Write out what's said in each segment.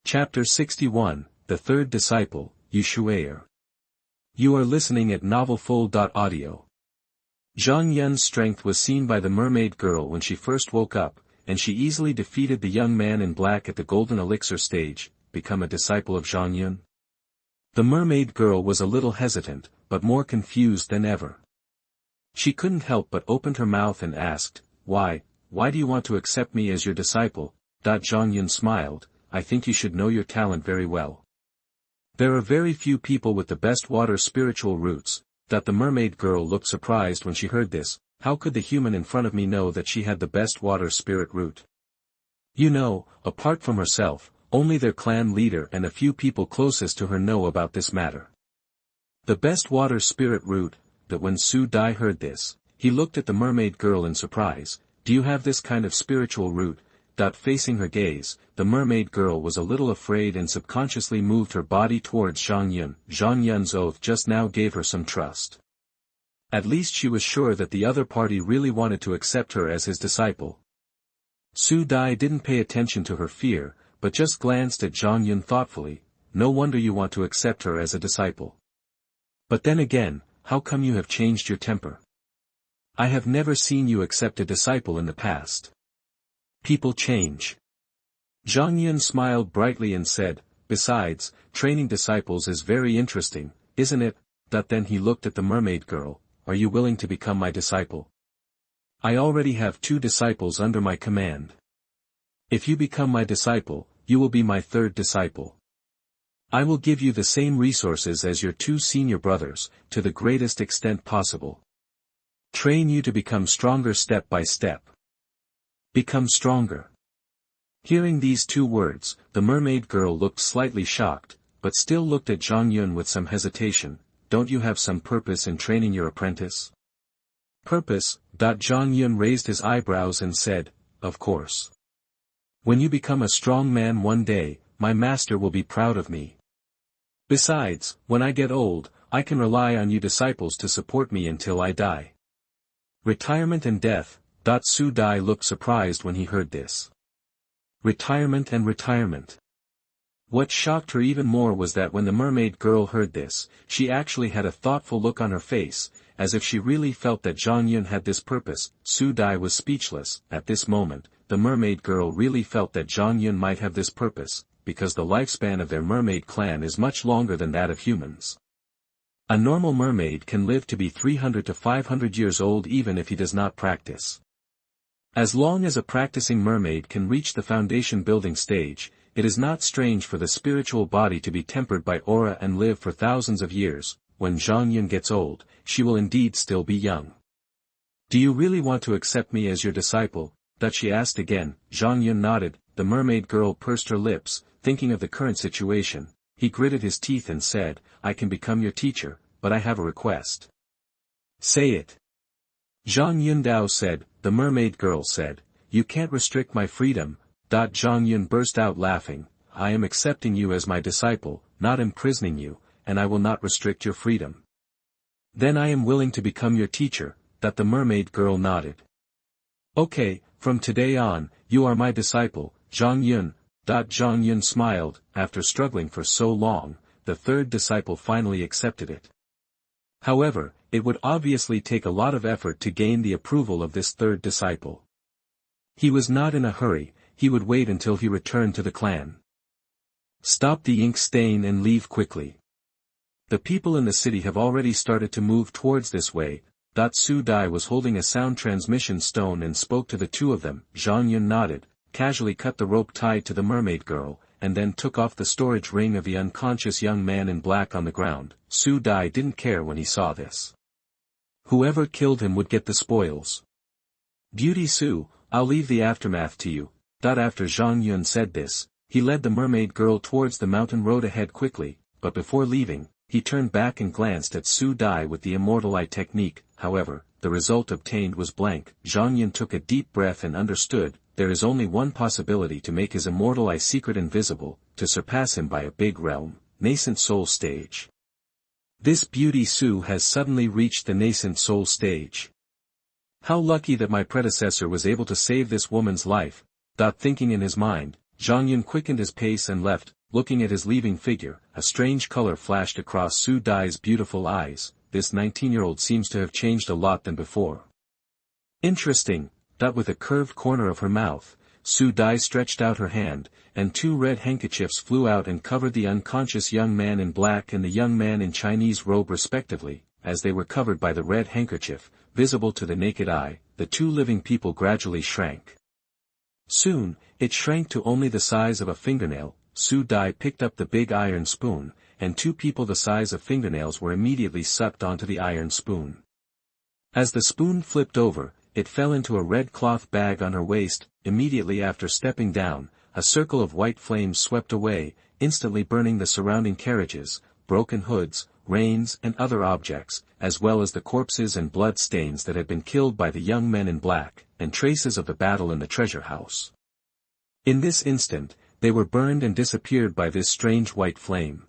Chapter 61, The Third Disciple, Shui'er. You are listening at novelfold.audio. Zhang Yun's strength was seen by the mermaid girl when she first woke up, and she easily defeated the young man in black at the golden elixir stage, become a disciple of Zhang Yun. The mermaid girl was a little hesitant, but more confused than ever. She couldn't help but opened her mouth and asked, Why do you want to accept me as your disciple? Zhang Yun smiled, I think you should know your talent very well. There are very few people with the best water spiritual roots. The mermaid girl looked surprised when she heard this. How could the human in front of me know that she had the best water spirit root? You know, apart from herself, only their clan leader and a few people closest to her know about this matter. The best water spirit root. That when Su Dai heard this, he looked at the mermaid girl in surprise. Do you have this kind of spiritual root? Facing her gaze, the mermaid girl was a little afraid and subconsciously moved her body towards Zhang Yun. Zhang Yun's oath just now gave her some trust. At least she was sure that the other party really wanted to accept her as his disciple. Su Dai didn't pay attention to her fear, but just glanced at Zhang Yun thoughtfully. No wonder you want to accept her as a disciple. But then again, how come you have changed your temper? I have never seen you accept a disciple in the past. People change. Zhang Yun smiled brightly and said, Besides, training disciples is very interesting, isn't it? Then he looked at the mermaid girl. Are you willing to become my disciple? I already have 2 disciples under my command. If you become my disciple, you will be my 3rd disciple. I will give you the same resources as your 2 senior brothers, to the greatest extent possible. Train you to become stronger step by step. Become stronger. Hearing these 2 words, the mermaid girl looked slightly shocked, but still looked at Zhang Yun with some hesitation. Don't you have some purpose in training your apprentice? Purpose? Zhang Yun raised his eyebrows and said, Of course. When you become a strong man one day, my master will be proud of me. Besides, when I get old, I can rely on you disciples to support me until I die. Retirement and death. Su Dai looked surprised when he heard this. Retirement and retirement. What shocked her even more was that when the mermaid girl heard this, she actually had a thoughtful look on her face, as if she really felt that Zhang Yun had this purpose. Su Dai was speechless. At this moment, the mermaid girl really felt that Zhang Yun might have this purpose, because the lifespan of their mermaid clan is much longer than that of humans. A normal mermaid can live to be 300 to 500 years old even if he does not practice. As long as a practicing mermaid can reach the foundation building stage, it is not strange for the spiritual body to be tempered by aura and live for thousands of years. When Zhang Yun gets old, she will indeed still be young. Do you really want to accept me as your disciple? She asked again. Zhang Yun nodded. The mermaid girl pursed her lips, thinking of the current situation. He gritted his teeth and said, I can become your teacher, but I have a request. Say it. Zhang Yun Dao said. The mermaid girl said, You can't restrict my freedom. Zhang Yun burst out laughing. I am accepting you as my disciple, not imprisoning you, and I will not restrict your freedom. Then I am willing to become your teacher. The mermaid girl nodded. Okay, from today on, you are my disciple, Zhang Yun. Zhang Yun smiled. After struggling for so long, the 3rd disciple finally accepted it. However, it would obviously take a lot of effort to gain the approval of this 3rd disciple. He was not in a hurry, he would wait until he returned to the clan. Stop the ink stain and leave quickly. The people in the city have already started to move towards this way. Su Dai was holding a sound transmission stone and spoke to the 2 of them. Zhang Yun nodded, casually cut the rope tied to the mermaid girl, and then took off the storage ring of the unconscious young man in black on the ground. Su Dai didn't care when he saw this. Whoever killed him would get the spoils. Beauty Su, I'll leave the aftermath to you. After Zhang Yun said this, he led the mermaid girl towards the mountain road ahead quickly, but before leaving, he turned back and glanced at Su Dai with the immortal eye technique. However, the result obtained was blank. Zhang Yun took a deep breath and understood, there is only one possibility to make his immortal eye secret invisible, to surpass him by a big realm, Nascent Soul Stage. This beauty Su has suddenly reached the Nascent Soul Stage. How lucky that my predecessor was able to save this woman's life. Thinking in his mind, Zhang Yun quickened his pace and left. Looking at his leaving figure, a strange color flashed across Su Dai's beautiful eyes. This 19-year-old seems to have changed a lot than before. Interesting. With a curved corner of her mouth, Su Dai stretched out her hand, and two red handkerchiefs flew out and covered the unconscious young man in black and the young man in Chinese robe respectively. As they were covered by the red handkerchief, visible to the naked eye, the two living people gradually shrank. Soon, it shrank to only the size of a fingernail. Su Dai picked up the big iron spoon, and two people the size of fingernails were immediately sucked onto the iron spoon. As the spoon flipped over, it fell into a red cloth bag on her waist. Immediately after stepping down, a circle of white flames swept away, instantly burning the surrounding carriages, broken hoods, reins and other objects, as well as the corpses and blood stains that had been killed by the young men in black, and traces of the battle in the treasure house. In this instant, they were burned and disappeared by this strange white flame.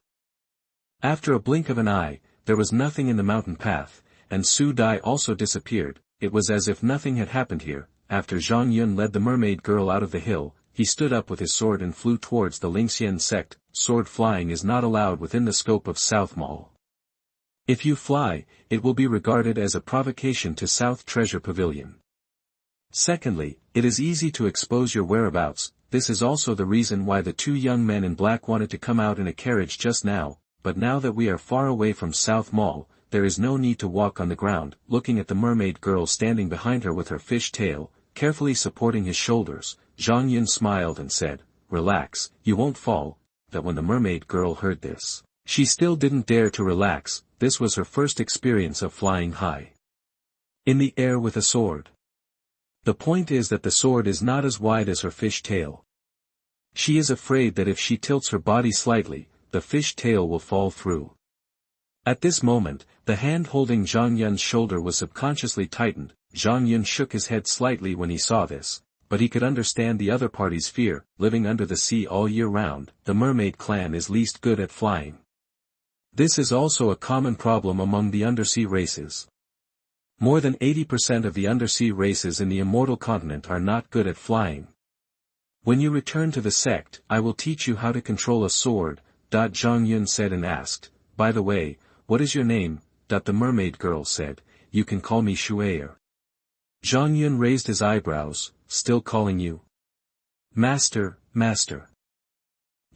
After a blink of an eye, there was nothing in the mountain path, and Su Dai also disappeared. It was as if nothing had happened here. After Zhang Yun led the mermaid girl out of the hill, he stood up with his sword and flew towards the Lingxian sect. Sword flying is not allowed within the scope of South Mall. If you fly, it will be regarded as a provocation to South Treasure Pavilion. Secondly, it is easy to expose your whereabouts. This is also the reason why the two young men in black wanted to come out in a carriage just now, but now that we are far away from South Mall, there is no need to walk on the ground. Looking at the mermaid girl standing behind her with her fish tail, carefully supporting his shoulders, Zhang Yun smiled and said, "Relax, you won't fall." That when the mermaid girl heard this, she still didn't dare to relax. This was her first experience of flying high in the air with a sword. The point is that the sword is not as wide as her fish tail. She is afraid that if she tilts her body slightly, the fish tail will fall through. At this moment, the hand holding Zhang Yun's shoulder was subconsciously tightened. Zhang Yun shook his head slightly when he saw this, but he could understand the other party's fear. Living under the sea all year round, the mermaid clan is least good at flying. This is also a common problem among the undersea races. More than 80% of the undersea races in the immortal continent are not good at flying. When you return to the sect, I will teach you how to control a sword. Zhang Yun said and asked, "By the way, what is your name?" The mermaid girl said, "You can call me Shui'er." Zhang Yun raised his eyebrows, "Still calling you Master, Master?"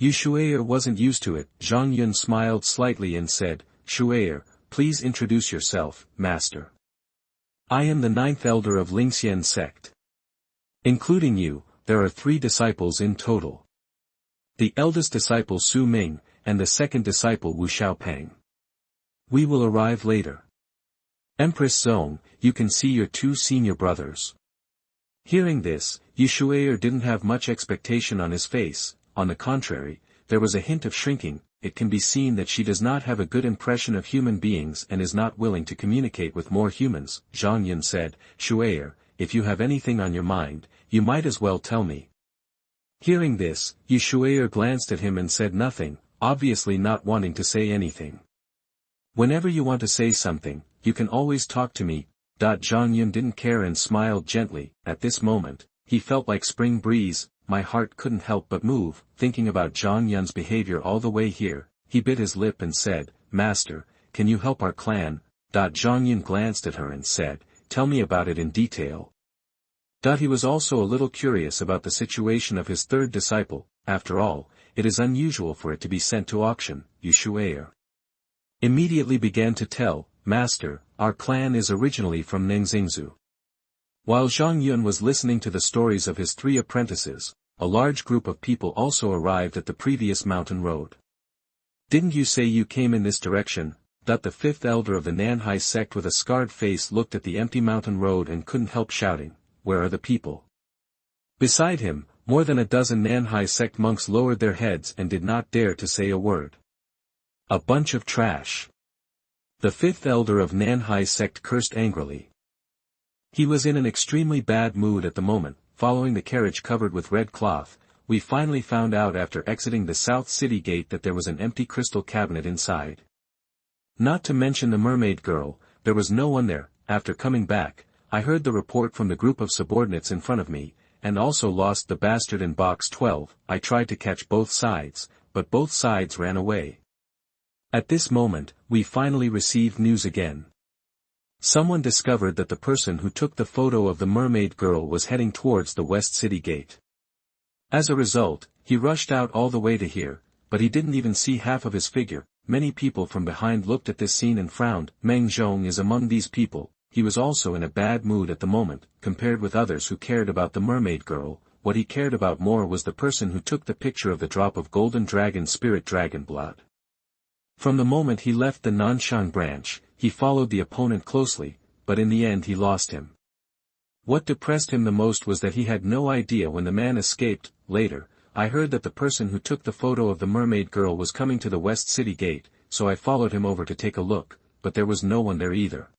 Shui'er wasn't used to it. Zhang Yun smiled slightly and said, "Shui'er, please introduce yourself, Master." "I am the 9th elder of Lingxian sect. Including you, there are 3 disciples in total. The eldest disciple Su Ming, and the second disciple Wu Xiaopeng. We will arrive later. Empress Zong, you can see your 2 senior brothers." Hearing this, Shui'er didn't have much expectation on his face. On the contrary, there was a hint of shrinking. It can be seen that she does not have a good impression of human beings and is not willing to communicate with more humans. Zhang Yun said, "Shui'er, if you have anything on your mind, you might as well tell me." Hearing this, Shui'er glanced at him and said nothing, obviously not wanting to say anything. "Whenever you want to say something, you can always talk to me." Zhang Yun didn't care and smiled gently. At this moment, he felt like spring breeze. My heart couldn't help but move, thinking about Zhang Yun's behavior all the way here. He bit his lip and said, "Master, can you help our clan?" Zhang Yun glanced at her and said, "Tell me about it in detail." He was also a little curious about the situation of his 3rd disciple. After all, it is unusual for it to be sent to auction. Shui'er immediately began to tell, "Master, our clan is originally from Ningxingzhu." While Zhang Yun was listening to the stories of his 3 apprentices, a large group of people also arrived at the previous mountain road. "Didn't you say you came in this direction?" The 5th elder of the Nanhai sect with a scarred face looked at the empty mountain road and couldn't help shouting, "Where are the people?" Beside him, more than a dozen Nanhai sect monks lowered their heads and did not dare to say a word. "A bunch of trash." The 5th elder of Nanhai sect cursed angrily. He was in an extremely bad mood at the moment. Following the carriage covered with red cloth, we finally found out after exiting the South City gate that there was an empty crystal cabinet inside. Not to mention the mermaid girl, there was no one there. After coming back, I heard the report from the group of subordinates in front of me, and also lost the bastard in box 12. I tried to catch both sides, but both sides ran away. At this moment, we finally received news again. Someone discovered that the person who took the photo of the mermaid girl was heading towards the West City Gate. As a result, he rushed out all the way to here, but he didn't even see half of his figure. Many people from behind looked at this scene and frowned. Meng Zhong is among these people. He was also in a bad mood at the moment, compared with others who cared about the mermaid girl. What he cared about more was the person who took the picture of the drop of golden dragon spirit dragon blood. From the moment he left the Nanshan branch, he followed the opponent closely, but in the end he lost him. What depressed him the most was that he had no idea when the man escaped. Later, I heard that the person who took the photo of the mermaid girl was coming to the West City Gate, so I followed him over to take a look, but there was no one there either.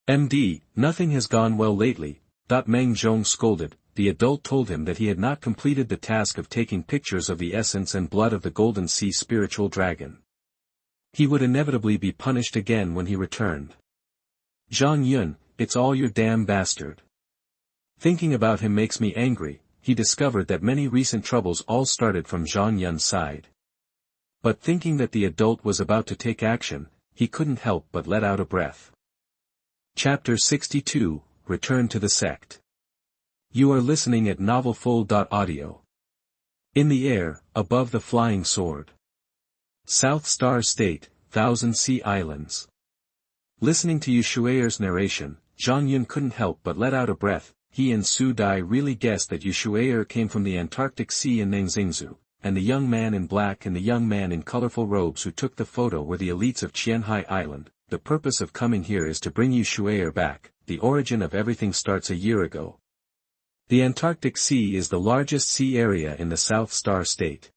MD, nothing has gone well lately, Meng Zhong scolded. The adult told him that he had not completed the task of taking pictures of the essence and blood of the Golden Sea spiritual dragon. He would inevitably be punished again when he returned. Zhang Yun, it's all your damn bastard. Thinking about him makes me angry. He discovered that many recent troubles all started from Zhang Yun's side. But thinking that the adult was about to take action, he couldn't help but let out a breath. Chapter 62, Return to the Sect. You are listening at novelfold.audio. In the air, above the flying sword. South Star State, Thousand Sea Islands. Listening to Shui'er's narration, Zhang Yun couldn't help but let out a breath. He and Su Dai really guessed that Shui'er came from the Antarctic Sea in Ningxingzhu, and the young man in black and the young man in colorful robes who took the photo were the elites of Qianhai Island. The purpose of coming here is to bring Shui'er back. The origin of everything starts a year ago. The Antarctic Sea is the largest sea area in the South Star State.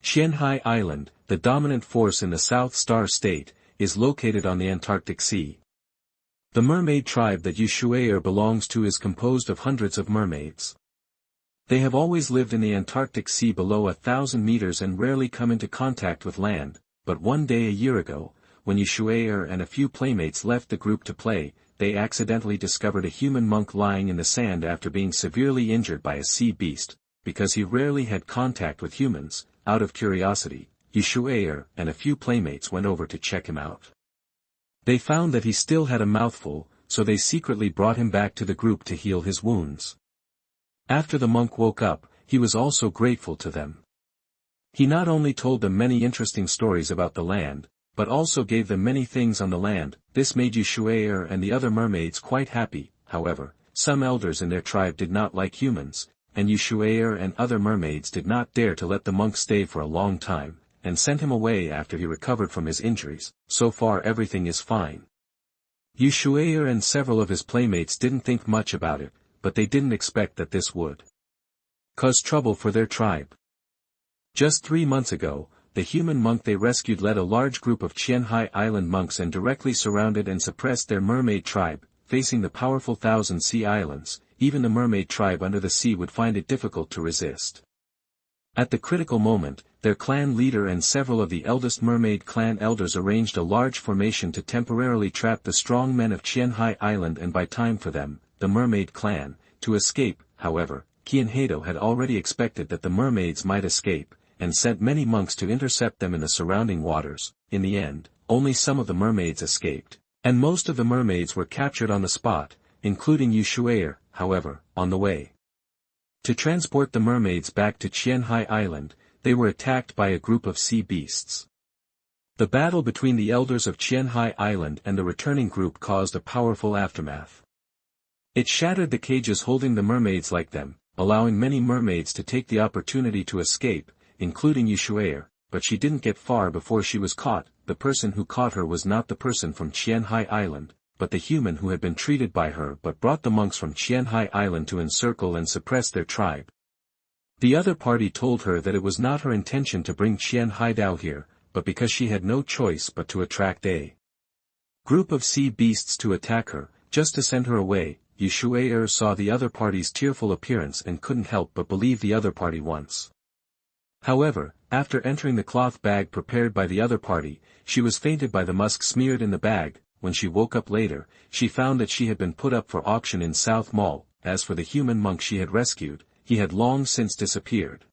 Qianhai Island, the dominant force in the South Star State, is located on the Antarctic Sea. The mermaid tribe that Shui'er belongs to is composed of hundreds of mermaids. They have always lived in the Antarctic Sea below 1,000 meters and rarely come into contact with land, but one day a year ago, when Shui'er and a few playmates left the group to play, they accidentally discovered a human monk lying in the sand after being severely injured by a sea beast. Because he rarely had contact with humans, out of curiosity, Shui'er and a few playmates went over to check him out. They found that he still had a mouthful, so they secretly brought him back to the group to heal his wounds. After the monk woke up, he was also grateful to them. He not only told them many interesting stories about the land, but also gave them many things on the land. This made Shui'er and the other mermaids quite happy. However, some elders in their tribe did not like humans, and Shui'er and other mermaids did not dare to let the monk stay for a long time, and sent him away after he recovered from his injuries. So far everything is fine. Shui'er and several of his playmates didn't think much about it, but they didn't expect that this would cause trouble for their tribe. Just 3 months ago, the human monk they rescued led a large group of Qianhai Island monks and directly surrounded and suppressed their mermaid tribe, facing the powerful Thousand Sea Islands. Even the mermaid tribe under the sea would find it difficult to resist. At the critical moment, their clan leader and several of the eldest mermaid clan elders arranged a large formation to temporarily trap the strong men of Qianhai Island and buy time for them, the mermaid clan, to escape. However, Qianhado had already expected that the mermaids might escape, and sent many monks to intercept them in the surrounding waters. In the end, only some of the mermaids escaped, and most of the mermaids were captured on the spot, including Shui'er. However, on the way to transport the mermaids back to Qianhai Island, they were attacked by a group of sea beasts. The battle between the elders of Qianhai Island and the returning group caused a powerful aftermath. It shattered the cages holding the mermaids like them, allowing many mermaids to take the opportunity to escape, including Shui'er, but she didn't get far before she was caught. The person who caught her was not the person from Qianhai Island, but the human who had been treated by her but brought the monks from Qianhai Island to encircle and suppress their tribe. The other party told her that it was not her intention to bring Qianhaidao here, but because she had no choice but to attract a group of sea beasts to attack her, just to send her away. Shui'er saw the other party's tearful appearance and couldn't help but believe the other party once. However, after entering the cloth bag prepared by the other party, she was fainted by the musk smeared in the bag. When she woke up later, she found that she had been put up for auction in South Mall, as for the human monk she had rescued, he had long since disappeared.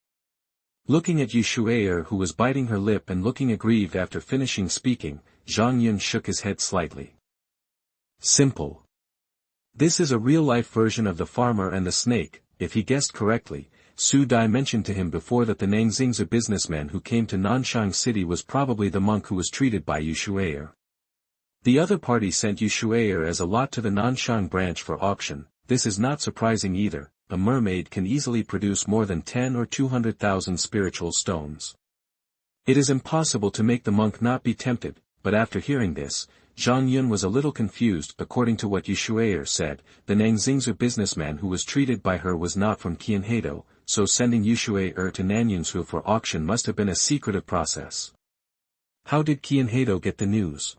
Looking at Shui'er, who was biting her lip and looking aggrieved after finishing speaking, Zhang Yun shook his head slightly. Simple. This is a real-life version of the farmer and the snake. If he guessed correctly, Su Dai mentioned to him before that the Nangxingzi businessman who came to Nanshang City was probably the monk who was treated by Shui'er. The other party sent Shui'er as a lot to the Nanshang branch for auction. This is not surprising either. A mermaid can easily produce more than 10 or 200,000 spiritual stones. It is impossible to make the monk not be tempted, but after hearing this, Zhang Yun was a little confused. According to what Shui'er said, the Nangxingzi businessman who was treated by her was not from Qianhado, so sending Shui'er to Nanyunshu for auction must have been a secretive process. How did Qianhado get the news?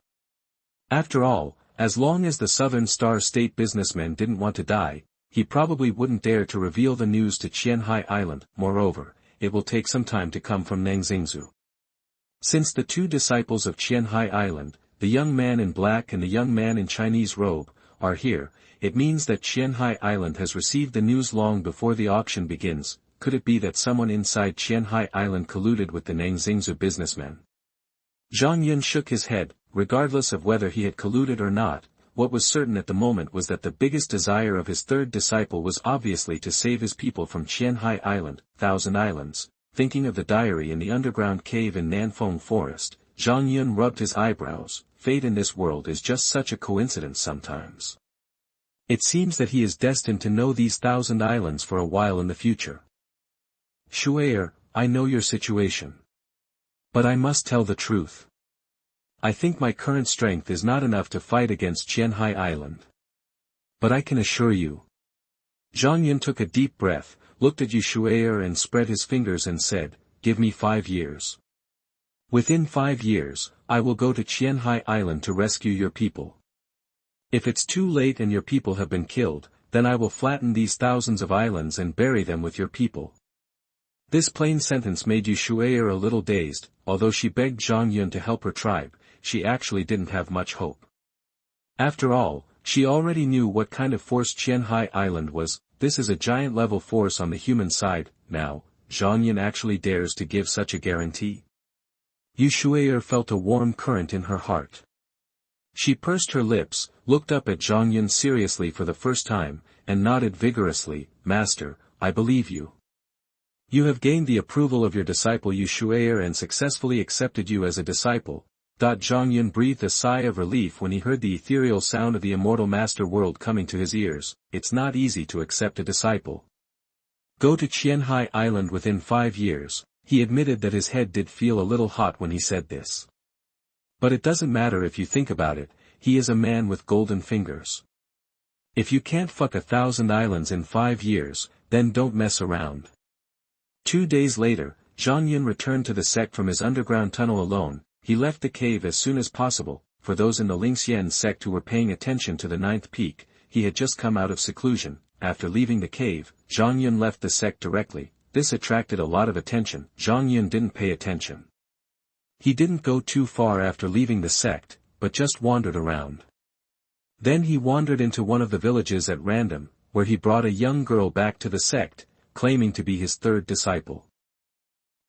After all, as long as the Southern Star State businessman didn't want to die, he probably wouldn't dare to reveal the news to Qianhai Island. Moreover, it will take some time to come from Nangxingzi. Since the two disciples of Qianhai Island, the young man in black and the young man in Chinese robe, are here, it means that Qianhai Island has received the news long before the auction begins. Could it be that someone inside Qianhai Island colluded with the Nangxingzi businessman? Zhang Yun shook his head. Regardless of whether he had colluded or not, what was certain at the moment was that the biggest desire of his third disciple was obviously to save his people from Qianhai Island, Thousand Islands. Thinking of the diary in the underground cave in Nanfeng Forest, Zhang Yun rubbed his eyebrows. Fate in this world is just such a coincidence sometimes. It seems that he is destined to know these Thousand Islands for a while in the future. Shui'er, I know your situation. But I must tell the truth. I think my current strength is not enough to fight against Qianhai Island. But I can assure you. Zhang Yun took a deep breath, looked at Shui'er and spread his fingers and said, give me 5 years. Within 5 years, I will go to Qianhai Island to rescue your people. If it's too late and your people have been killed, then I will flatten these thousands of islands and bury them with your people. This plain sentence made Shui'er a little dazed. Although she begged Zhang Yun to help her tribe, she actually didn't have much hope. After all, she already knew what kind of force Qianhai Island was. This is a giant level force on the human side. Now, Zhang Yun actually dares to give such a guarantee? Shui'er felt a warm current in her heart. She pursed her lips, looked up at Zhang Yun seriously for the first time, and nodded vigorously. Master, I believe you. You have gained the approval of your disciple Shui'er and successfully accepted you as a disciple. Zhang Yun breathed a sigh of relief when he heard the ethereal sound of the immortal master world coming to his ears. It's not easy to accept a disciple. Go to Qianhai Island within 5 years. He admitted that his head did feel a little hot when he said this. But it doesn't matter if you think about it, he is a man with golden fingers. If you can't fuck 1,000 islands in 5 years, then don't mess around. 2 days later, Zhang Yun returned to the Sect from his underground tunnel alone. He left the cave as soon as possible. For those in the Lingxian Sect who were paying attention to the 9th peak, he had just come out of seclusion. After leaving the cave, Zhang Yun left the Sect directly. This attracted a lot of attention. Zhang Yun didn't pay attention. He didn't go too far after leaving the Sect, but just wandered around. Then he wandered into one of the villages at random, where he brought a young girl back to the Sect, claiming to be his third disciple.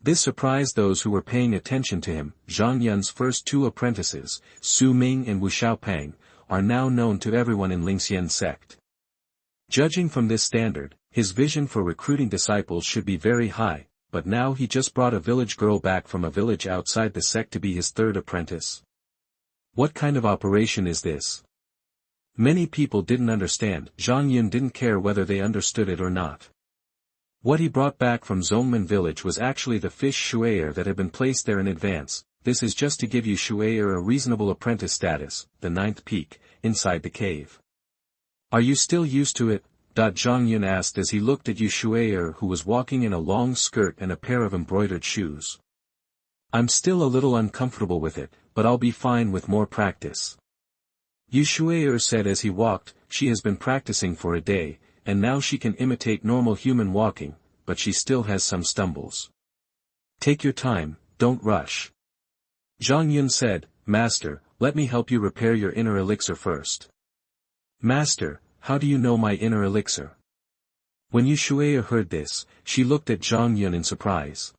This surprised those who were paying attention to him. Zhang Yun's first 2 apprentices, Su Ming and Wu Xiaopang, are now known to everyone in Lingxian Sect. Judging from this standard, his vision for recruiting disciples should be very high, but now he just brought a village girl back from a village outside the Sect to be his third apprentice. What kind of operation is this? Many people didn't understand. Zhang Yun didn't care whether they understood it or not. What he brought back from Zhongmen village was actually the fish Shui'er that had been placed there in advance. This is just to give Shui'er a reasonable apprentice status, the 9th peak, inside the cave. Are you still used to it? Zhang Yun asked as he looked at Shui'er, who was walking in a long skirt and a pair of embroidered shoes. I'm still a little uncomfortable with it, but I'll be fine with more practice. Shui'er said as he walked. She has been practicing for a day, and now she can imitate normal human walking, but she still has some stumbles. Take your time, don't rush. Zhang Yun said, Master, let me help you repair your inner elixir first. Master, how do you know my inner elixir? When Shui'er heard this, she looked at Zhang Yun in surprise.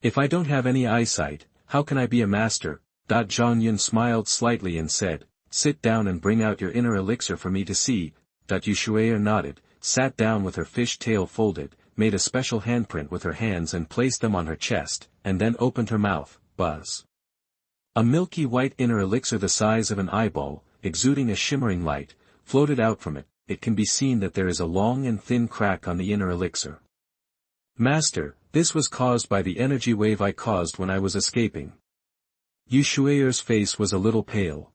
If I don't have any eyesight, how can I be a master? Zhang Yun smiled slightly and said, sit down and bring out your inner elixir for me to see. Shui'er nodded, sat down with her fish tail folded, made a special handprint with her hands and placed them on her chest, and then opened her mouth. Buzz. A milky white inner elixir the size of an eyeball, exuding a shimmering light, floated out from it. It can be seen that there is a long and thin crack on the inner elixir. Master, this was caused by the energy wave I caused when I was escaping. Shui'er's face was a little pale.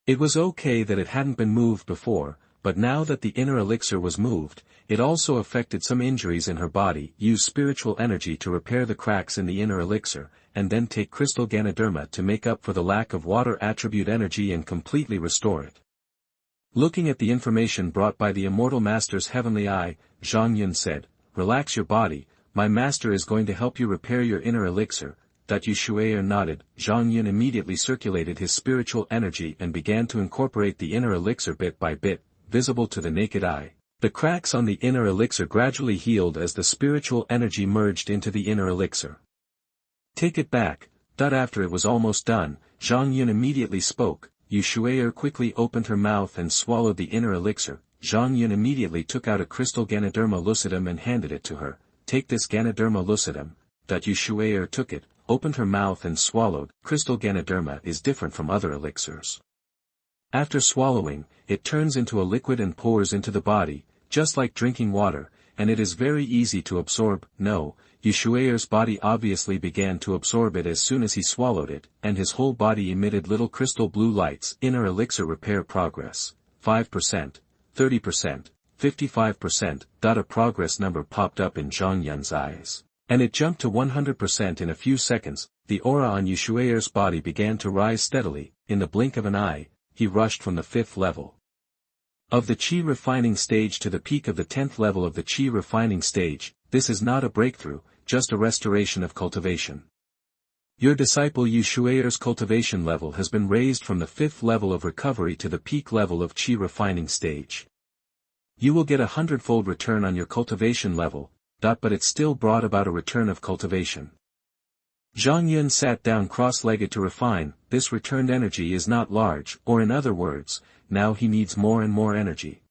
It was okay that it hadn't been moved before, but now that the inner elixir was moved, it also affected some injuries in her body. Use spiritual energy to repair the cracks in the inner elixir, and then take crystal Ganoderma to make up for the lack of water attribute energy and completely restore it. Looking at the information brought by the immortal master's heavenly eye, Zhang Yun said, relax your body, my master is going to help you repair your inner elixir. Shui'er nodded. Zhang Yun immediately circulated his spiritual energy and began to incorporate the inner elixir bit by bit, visible to the naked eye. The cracks on the inner elixir gradually healed as the spiritual energy merged into the inner elixir. Take it back. After it was almost done, Zhang Yun immediately spoke. Shui'er quickly opened her mouth and swallowed the inner elixir. Zhang Yun immediately took out a crystal Ganoderma lucidum and handed it to her. Take this Ganoderma lucidum. Shui'er took it, opened her mouth and swallowed. Crystal Ganoderma is different from other elixirs. After swallowing, it turns into a liquid and pours into the body, just like drinking water, and it is very easy to absorb. No, Shui'er's body obviously began to absorb it as soon as he swallowed it, and his whole body emitted little crystal blue lights. Inner elixir repair progress, 5%, 30%, 55%. A progress number popped up in Zhang Yun's eyes, and it jumped to 100% in a few seconds. The aura on Shui'er's body began to rise steadily. In the blink of an eye, he rushed from the 5th level of the Qi refining stage to the peak of the 10th level of the Qi refining stage. This is not a breakthrough, just a restoration of cultivation. Your disciple Shui'er's cultivation level has been raised from the 5th level of recovery to the peak level of Qi refining stage. You will get a hundredfold return on your cultivation level, but it still brought about a return of cultivation. Zhang Yun sat down cross-legged to refine. This returned energy is not large, or in other words, now he needs more and more energy.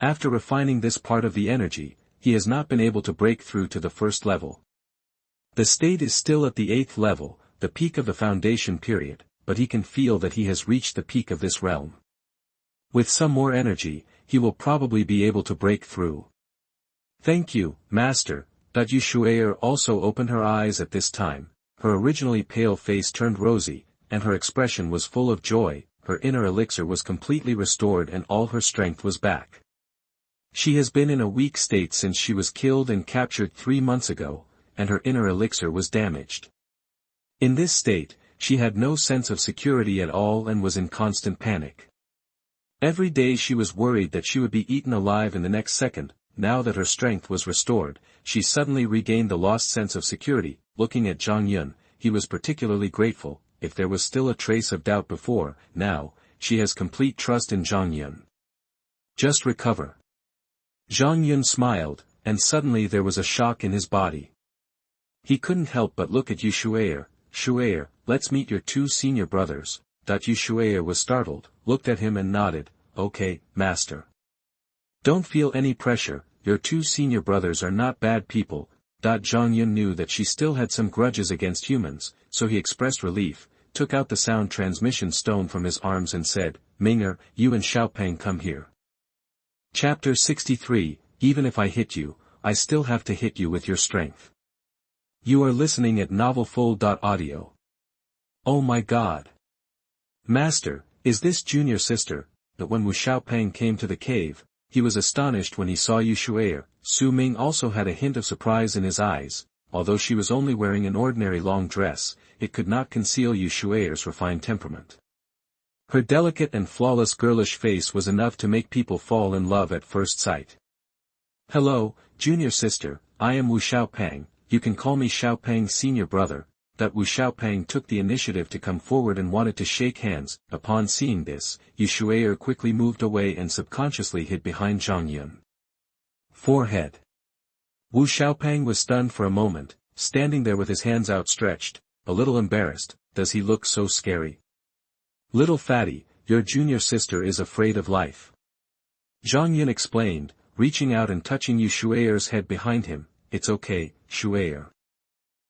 After refining this part of the energy, he has not been able to break through to the 1st level. The state is still at the 8th level, the peak of the foundation period, but he can feel that he has reached the peak of this realm. With some more energy, he will probably be able to break through. Thank you, Master. Shui'er also opened her eyes at this time. Her originally pale face turned rosy, and her expression was full of joy. Her inner elixir was completely restored and all her strength was back. She has been in a weak state since she was killed and captured 3 months ago, and her inner elixir was damaged. In this state, she had no sense of security at all and was in constant panic. Every day she was worried that she would be eaten alive in the next second. Now that her strength was restored, she suddenly regained the lost sense of security. Looking at Zhang Yun, he was particularly grateful. If there was still a trace of doubt before, now, she has complete trust in Zhang Yun. Just recover. Zhang Yun smiled, and suddenly there was a shock in his body. He couldn't help but look at Shui'er. Shui'er, let's meet your 2 senior brothers. Shui'er was startled, looked at him and nodded. Okay, Master. Don't feel any pressure, your 2 senior brothers are not bad people. Zhang Yun knew that she still had some grudges against humans, so he expressed relief, took out the sound transmission stone from his arms and said, Ming'er, you and Xiaopeng come here. Chapter 63, Even if I hit you, I still have to hit you with your strength. You are listening at novelfold.audio. Oh my God! Master, is this junior sister? That when Wu Xiaopeng came to the cave, he was astonished when he saw Shui'er. Su Ming also had a hint of surprise in his eyes. Although she was only wearing an ordinary long dress, it could not conceal Shui'er's refined temperament. Her delicate and flawless girlish face was enough to make people fall in love at first sight. Hello, junior sister, I am Wu Xiaopeng, you can call me Xiaopeng's senior brother. Wu Xiaopeng took the initiative to come forward and wanted to shake hands. Upon seeing this, Shui'er quickly moved away and subconsciously hid behind Zhang Yun. Forehead. Wu Xiaopeng was stunned for a moment, standing there with his hands outstretched, a little embarrassed. Does he look so scary? Little fatty, your junior sister is afraid of life. Zhang Yun explained, reaching out and touching Shui'er's head behind him. It's okay, Shui'er.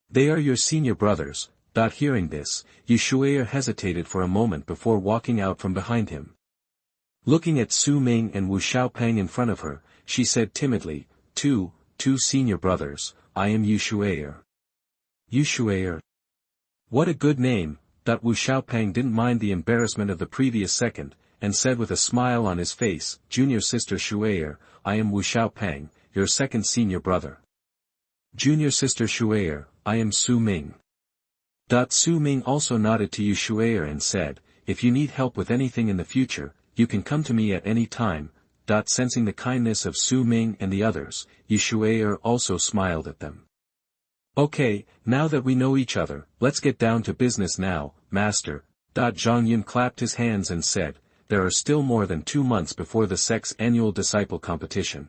They are your senior brothers. Hearing this, Shui'er hesitated for a moment before walking out from behind him. Looking at Su Ming and Wu Xiaopeng in front of her, she said timidly, two senior brothers, I am Shui'er. Shui'er. What a good name. Wu Xiaopeng didn't mind the embarrassment of the previous second, and said with a smile on his face, Junior sister Shui'er, I am Wu Xiaopeng, your second senior brother. Junior sister Shui'er, I am Su Ming. Su Ming also nodded to Shui'er and said, if you need help with anything in the future, you can come to me at any time. Sensing the kindness of Su Ming and the others, Shui'er also smiled at them. Okay, now that we know each other, let's get down to business now, master. Zhang Yun clapped his hands and said, there are still more than 2 months before the Sect's annual disciple competition.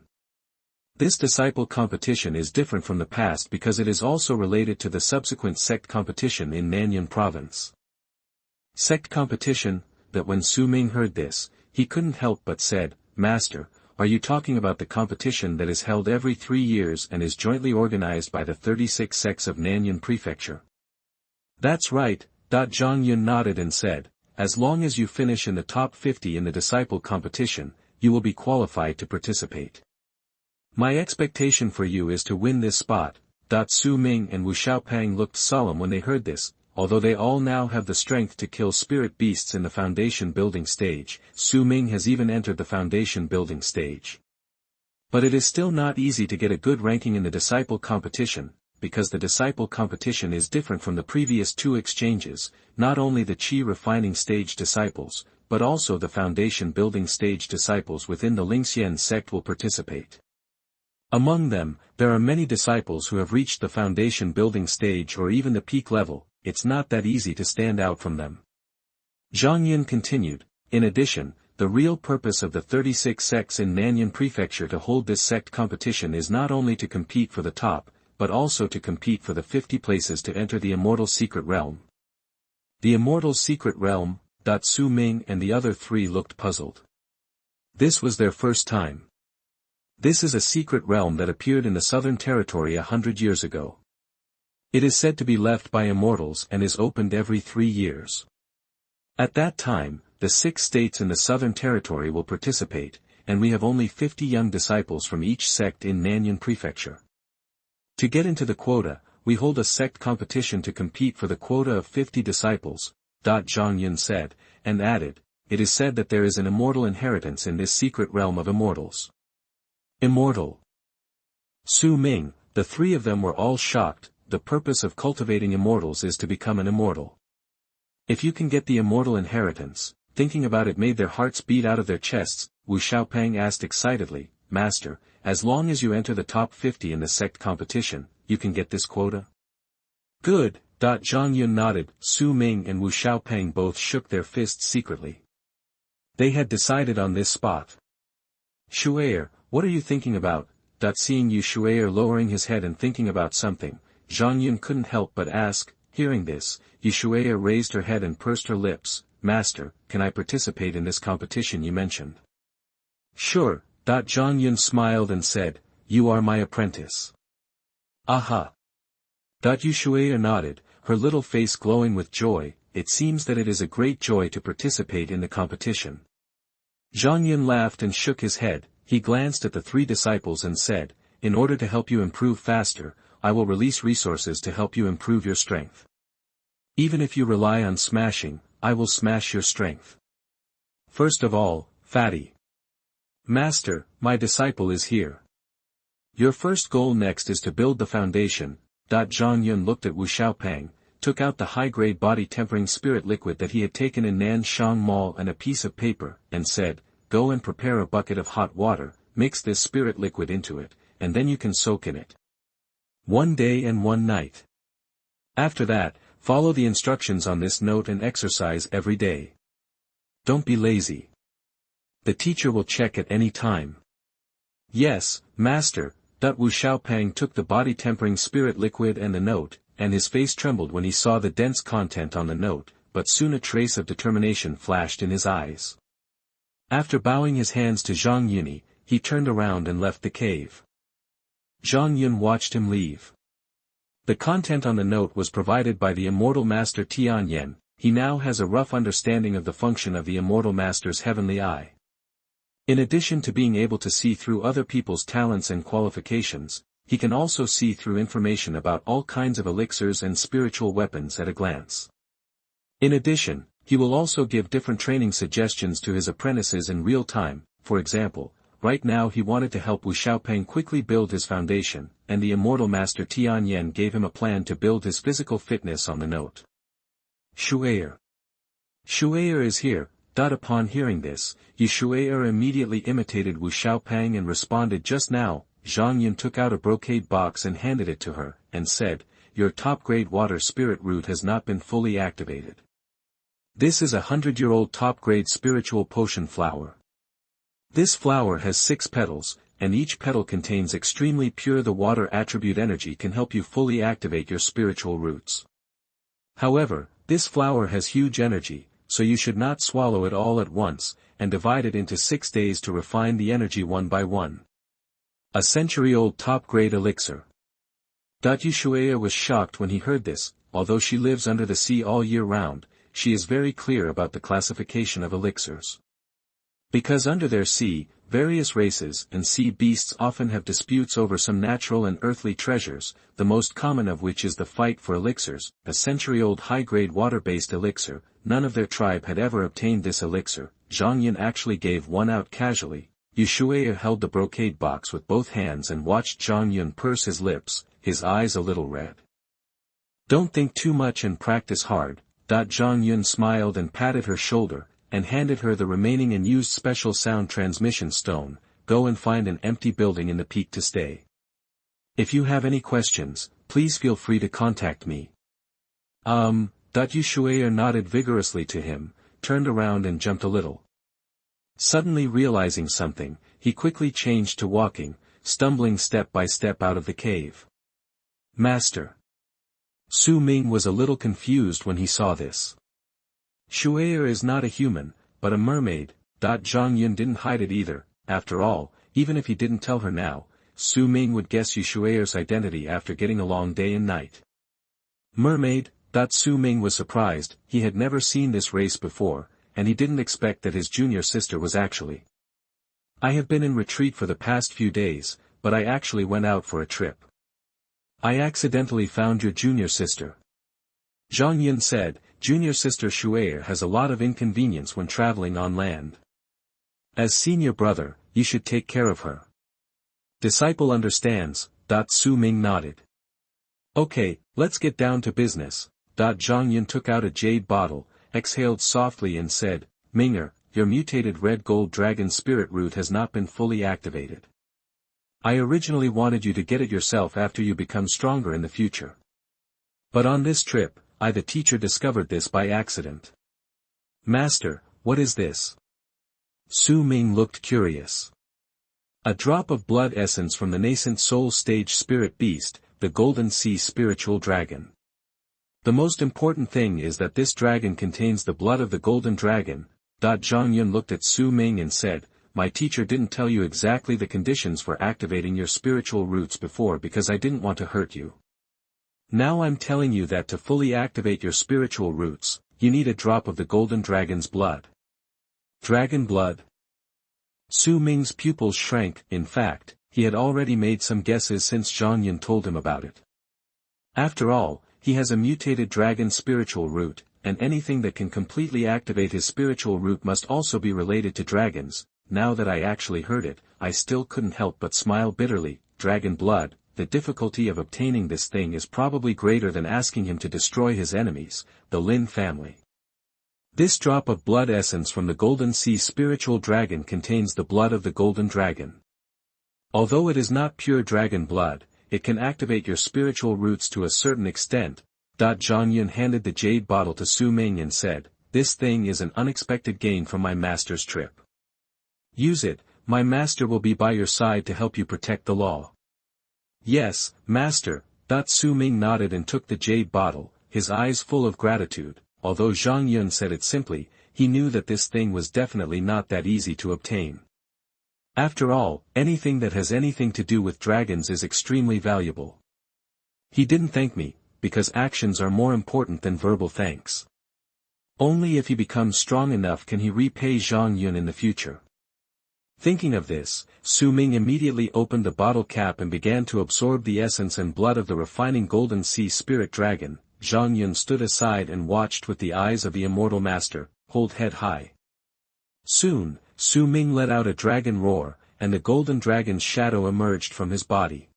This disciple competition is different from the past because it is also related to the subsequent Sect competition in Nanyuan province. Sect competition. That when Su Ming heard this, he couldn't help but said, Master, are you talking about the competition that is held every 3 years and is jointly organized by the 36 sects of Nanyuan Prefecture? That's right. Zhang Yun nodded and said, as long as you finish in the top 50 in the disciple competition, you will be qualified to participate. My expectation for you is to win this spot. Su Ming and Wu Xiaopeng looked solemn when they heard this. Although they all now have the strength to kill spirit beasts in the foundation building stage, Su Ming has even entered the foundation building stage. But it is still not easy to get a good ranking in the disciple competition, because the disciple competition is different from the previous 2 exchanges. Not only the Qi refining stage disciples, but also the foundation building stage disciples within the Lingxian sect will participate. Among them, there are many disciples who have reached the foundation building stage or even the peak level. It's not that easy to stand out from them. Zhang Yun continued, in addition, the real purpose of the 36 sects in Nanyuan Prefecture to hold this sect competition is not only to compete for the top, but also to compete for the 50 places to enter the immortal secret realm. The immortal secret realm. Su Ming and the other 3 looked puzzled. This was their first time. This is a secret realm that appeared in the Southern Territory 100 years ago. It is said to be left by immortals and is opened every 3 years. At that time, the 6 states in the Southern Territory will participate, and we have only 50 young disciples from each sect in Nanyuan Prefecture. To get into the quota, we hold a sect competition to compete for the quota of 50 disciples, Zhang Yun said, and added, it is said that there is an immortal inheritance in this secret realm of immortals. Immortal. Su Ming, the 3 of them were all shocked. The purpose of cultivating immortals is to become an immortal. If you can get the immortal inheritance, thinking about it made their hearts beat out of their chests. Wu Xiaopeng asked excitedly, Master, as long as you enter the top 50 in the sect competition, you can get this quota? Good. Zhang Yun nodded. Su Ming and Wu Xiaopeng both shook their fists secretly. They had decided on this spot. Shui'er, what are you thinking about? Seeing Shui'er lowering his head and thinking about something, Zhang Yun couldn't help but ask. Hearing this, Shui'er raised her head and pursed her lips. Master, can I participate in this competition you mentioned? Sure. Zhang Yun smiled and said, you are my apprentice. Aha. Shui'er nodded, her little face glowing with joy. It seems that it is a great joy to participate in the competition. Zhang Yun laughed and shook his head. He glanced at the 3 disciples and said, in order to help you improve faster, I will release resources to help you improve your strength. Even if you rely on smashing, I will smash your strength. First of all, fatty. Master, my disciple is here. Your first goal next is to build the foundation. Zhang Yun looked at Wu Xiaopeng, took out the high-grade body-tempering spirit liquid that he had taken in Nanshang Mall and a piece of paper, and said, go and prepare a bucket of hot water, mix this spirit liquid into it, and then you can soak in it. 1 day and 1 night. After that, follow the instructions on this note and exercise every day. Don't be lazy. The teacher will check at any time. Yes, master. Wu Xiaopang took the body-tempering spirit liquid and the note, and his face trembled when he saw the dense content on the note, but soon a trace of determination flashed in his eyes. After bowing his hands to Zhang Yun, he turned around and left the cave. Zhang Yun watched him leave. The content on the note was provided by the immortal master Tianyan. He now has a rough understanding of the function of the immortal master's heavenly eye. In addition to being able to see through other people's talents and qualifications, he can also see through information about all kinds of elixirs and spiritual weapons at a glance. In addition, he will also give different training suggestions to his apprentices in real time. For example, right now he wanted to help Wu Xiaopeng quickly build his foundation, and the immortal master Tianyan gave him a plan to build his physical fitness on the note. Shui'er. Shui'er is here. Upon hearing this, Shui'er immediately imitated Wu Xiaopeng and responded, just now. Zhang Yun took out a brocade box and handed it to her, and said, your top-grade water spirit root has not been fully activated. This is a 100-year-old top-grade spiritual potion flower. This flower has 6 petals, and each petal contains extremely pure the water attribute energy can help you fully activate your spiritual roots. However, this flower has huge energy, so you should not swallow it all at once, and divide it into 6 days to refine the energy one by one. A century-old top-grade elixir. Shui'er was shocked when he heard this. Although she lives under the sea all year round, she is very clear about the classification of elixirs. Because under their sea, various races and sea beasts often have disputes over some natural and earthly treasures, the most common of which is the fight for elixirs. A century-old high-grade water-based elixir. None of their tribe had ever obtained this elixir. Zhang Yun actually gave one out casually. Shui'er held the brocade box with both hands and watched Zhang Yun purse his lips, his eyes a little red. Don't think too much and practice hard. Zhang Yun smiled and patted her shoulder, and handed her the remaining unused special sound transmission stone. Go and find an empty building in the peak to stay. If you have any questions, please feel free to contact me. Shui'er nodded vigorously to him, turned around and jumped a little. Suddenly realizing something, he quickly changed to walking, stumbling step by step out of the cave. Master. Su Ming was a little confused when he saw this. Shui'er is not a human, but a mermaid. Zhang Yun didn't hide it either. After all, even if he didn't tell her now, Su Ming would guess Shui'er's identity after getting along day and night. Mermaid. Su Ming was surprised. He had never seen this race before, and he didn't expect that his junior sister was actually. I have been in retreat for the past few days, but I actually went out for a trip. I accidentally found your junior sister. Zhang Yun said, junior sister Shui'er has a lot of inconvenience when traveling on land. As senior brother, you should take care of her. Disciple understands. Su Ming nodded. Okay, let's get down to business. Zhang Yun took out a jade bottle, exhaled softly and said, Ming'er, your mutated red gold dragon spirit root has not been fully activated. I originally wanted you to get it yourself after you become stronger in the future. But on this trip, I the teacher discovered this by accident. Master, what is this? Su Ming looked curious. A drop of blood essence from the Nascent Soul Stage spirit beast, the Golden Sea spiritual dragon. The most important thing is that this dragon contains the blood of the golden dragon. Zhang Yun looked at Su Ming and said, my teacher didn't tell you exactly the conditions for activating your spiritual roots before because I didn't want to hurt you. Now I'm telling you that to fully activate your spiritual roots, you need a drop of the golden dragon's blood. Dragon blood? Su Ming's pupils shrank. In fact, he had already made some guesses since Zhang Yun told him about it. After all, he has a mutated dragon spiritual root, and anything that can completely activate his spiritual root must also be related to dragons. Now that I actually heard it, I still couldn't help but smile bitterly. Dragon blood, the difficulty of obtaining this thing is probably greater than asking him to destroy his enemies, the Lin family. This drop of blood essence from the Golden Sea spiritual dragon contains the blood of the golden dragon. Although it is not pure dragon blood, it can activate your spiritual roots to a certain extent. Zhang Yun handed the jade bottle to Su Ming and said, this thing is an unexpected gain from my master's trip. Use it, my master will be by your side to help you protect the law. Yes, master, Su Ming nodded and took the jade bottle, his eyes full of gratitude. Although Zhang Yun said it simply, he knew that this thing was definitely not that easy to obtain. After all, anything that has anything to do with dragons is extremely valuable. He didn't thank me, because actions are more important than verbal thanks. Only if he becomes strong enough can he repay Zhang Yun in the future. Thinking of this, Su Ming immediately opened the bottle cap and began to absorb the essence and blood of the refining golden sea spirit dragon. Zhang Yun stood aside and watched with the eyes of the immortal master, hold head high. Soon, Su Ming let out a dragon roar, and the golden dragon's shadow emerged from his body.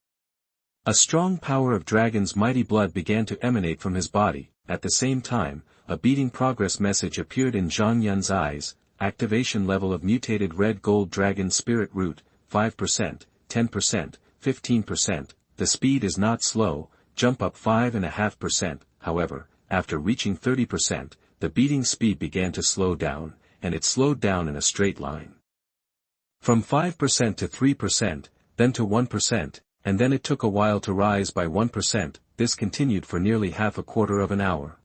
A strong power of dragon's mighty blood began to emanate from his body. At the same time, a beating progress message appeared in Zhang Yun's eyes. Activation level of mutated red gold dragon spirit root, 5%, 10%, 15%, the speed is not slow, jump up 5.5%, however, after reaching 30%, the beating speed began to slow down, and it slowed down in a straight line. From 5% to 3%, then to 1%, and then it took a while to rise by 1%, this continued for nearly half a quarter of an hour.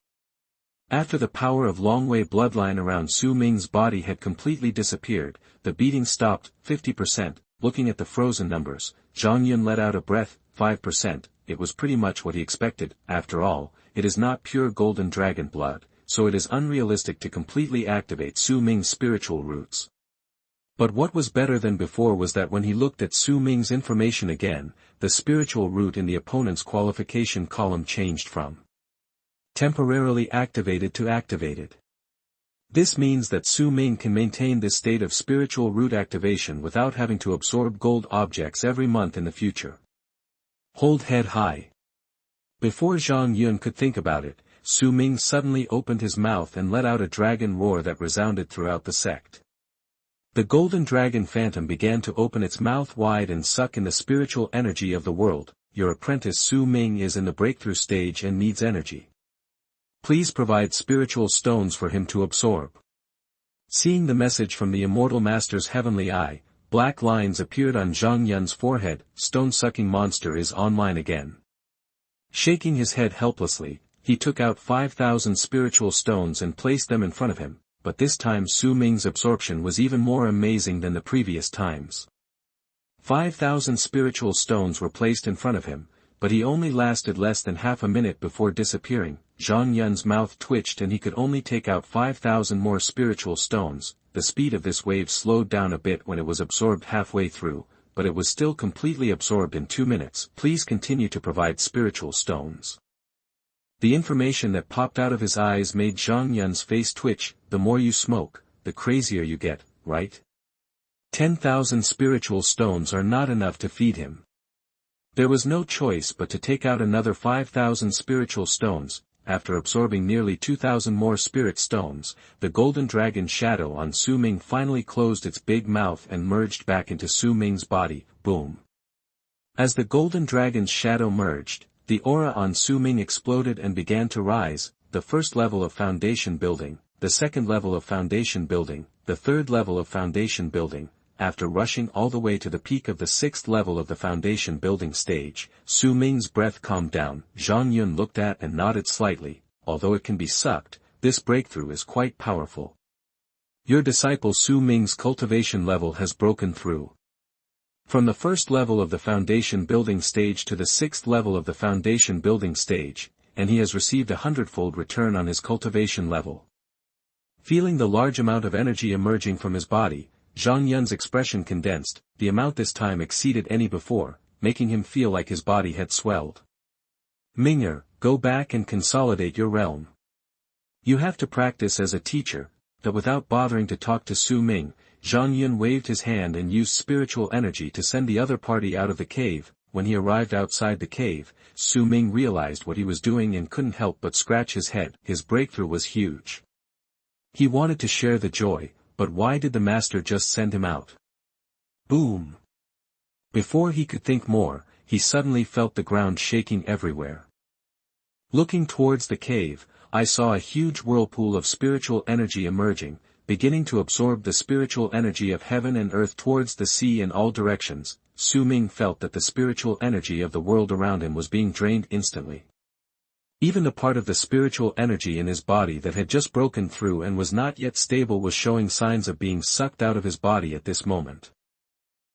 After the power of Longwei bloodline around Su Ming's body had completely disappeared, the beating stopped. 50%, looking at the frozen numbers, Zhang Yun let out a breath. 5%, it was pretty much what he expected. After all, it is not pure golden dragon blood, so it is unrealistic to completely activate Su Ming's spiritual roots. But what was better than before was that when he looked at Su Ming's information again, the spiritual root in the opponent's qualification column changed from temporarily activated to activated. This means that Su Ming can maintain this state of spiritual root activation without having to absorb gold objects every month in the future. Hold head high. Before Zhang Yun could think about it, Su Ming suddenly opened his mouth and let out a dragon roar that resounded throughout the sect. The golden dragon phantom began to open its mouth wide and suck in the spiritual energy of the world. Your apprentice Su Ming is in the breakthrough stage and needs energy. Please provide spiritual stones for him to absorb. Seeing the message from the immortal master's heavenly eye, black lines appeared on Zhang Yun's forehead. Stone-sucking monster is online again. Shaking his head helplessly, he took out 5,000 spiritual stones and placed them in front of him, but this time Su Ming's absorption was even more amazing than the previous times. 5,000 spiritual stones were placed in front of him, but he only lasted less than half a minute before disappearing. Zhang Yun's mouth twitched and he could only take out 5,000 more spiritual stones. The speed of this wave slowed down a bit when it was absorbed halfway through, but it was still completely absorbed in 2 minutes. Please continue to provide spiritual stones. The information that popped out of his eyes made Zhang Yun's face twitch. The more you smoke, the crazier you get, right? 10,000 spiritual stones are not enough to feed him. There was no choice but to take out another 5,000 spiritual stones. After absorbing nearly 2,000 more spirit stones, the golden dragon shadow on Su Ming finally closed its big mouth and merged back into Su Ming's body. Boom. As the golden dragon's shadow merged, the aura on Su Ming exploded and began to rise. The first level of foundation building, the second level of foundation building, the third level of foundation building. After rushing all the way to the peak of the 6th level of the foundation building stage, Su Ming's breath calmed down. Zhang Yun looked at and nodded slightly. Although it can be sucked, this breakthrough is quite powerful. Your disciple Su Ming's cultivation level has broken through. From the first level of the foundation building stage to the 6th level of the foundation building stage, and he has received a hundredfold return on his cultivation level. Feeling the large amount of energy emerging from his body, Zhang Yun's expression condensed. The amount this time exceeded any before, making him feel like his body had swelled. Ming'er, go back and consolidate your realm. You have to practice as a teacher. That without bothering to talk to Su Ming, Zhang Yun waved his hand and used spiritual energy to send the other party out of the cave. When he arrived outside the cave, Su Ming realized what he was doing and couldn't help but scratch his head. His breakthrough was huge. He wanted to share the joy, but why did the master just send him out? Boom! Before he could think more, he suddenly felt the ground shaking everywhere. Looking towards the cave, I saw a huge whirlpool of spiritual energy emerging. beginning to absorb the spiritual energy of heaven and earth towards the sea in all directions. Su Ming felt that the spiritual energy of the world around him was being drained instantly. Even the part of the spiritual energy in his body that had just broken through and was not yet stable was showing signs of being sucked out of his body at this moment.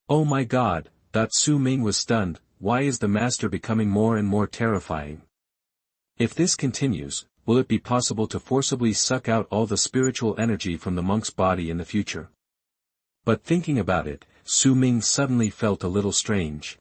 Oh my God, Su Ming was stunned. Why is the master becoming more and more terrifying? If this continues, will it be possible to forcibly suck out all the spiritual energy from the monk's body in the future? But thinking about it, Su Ming suddenly felt a little strange.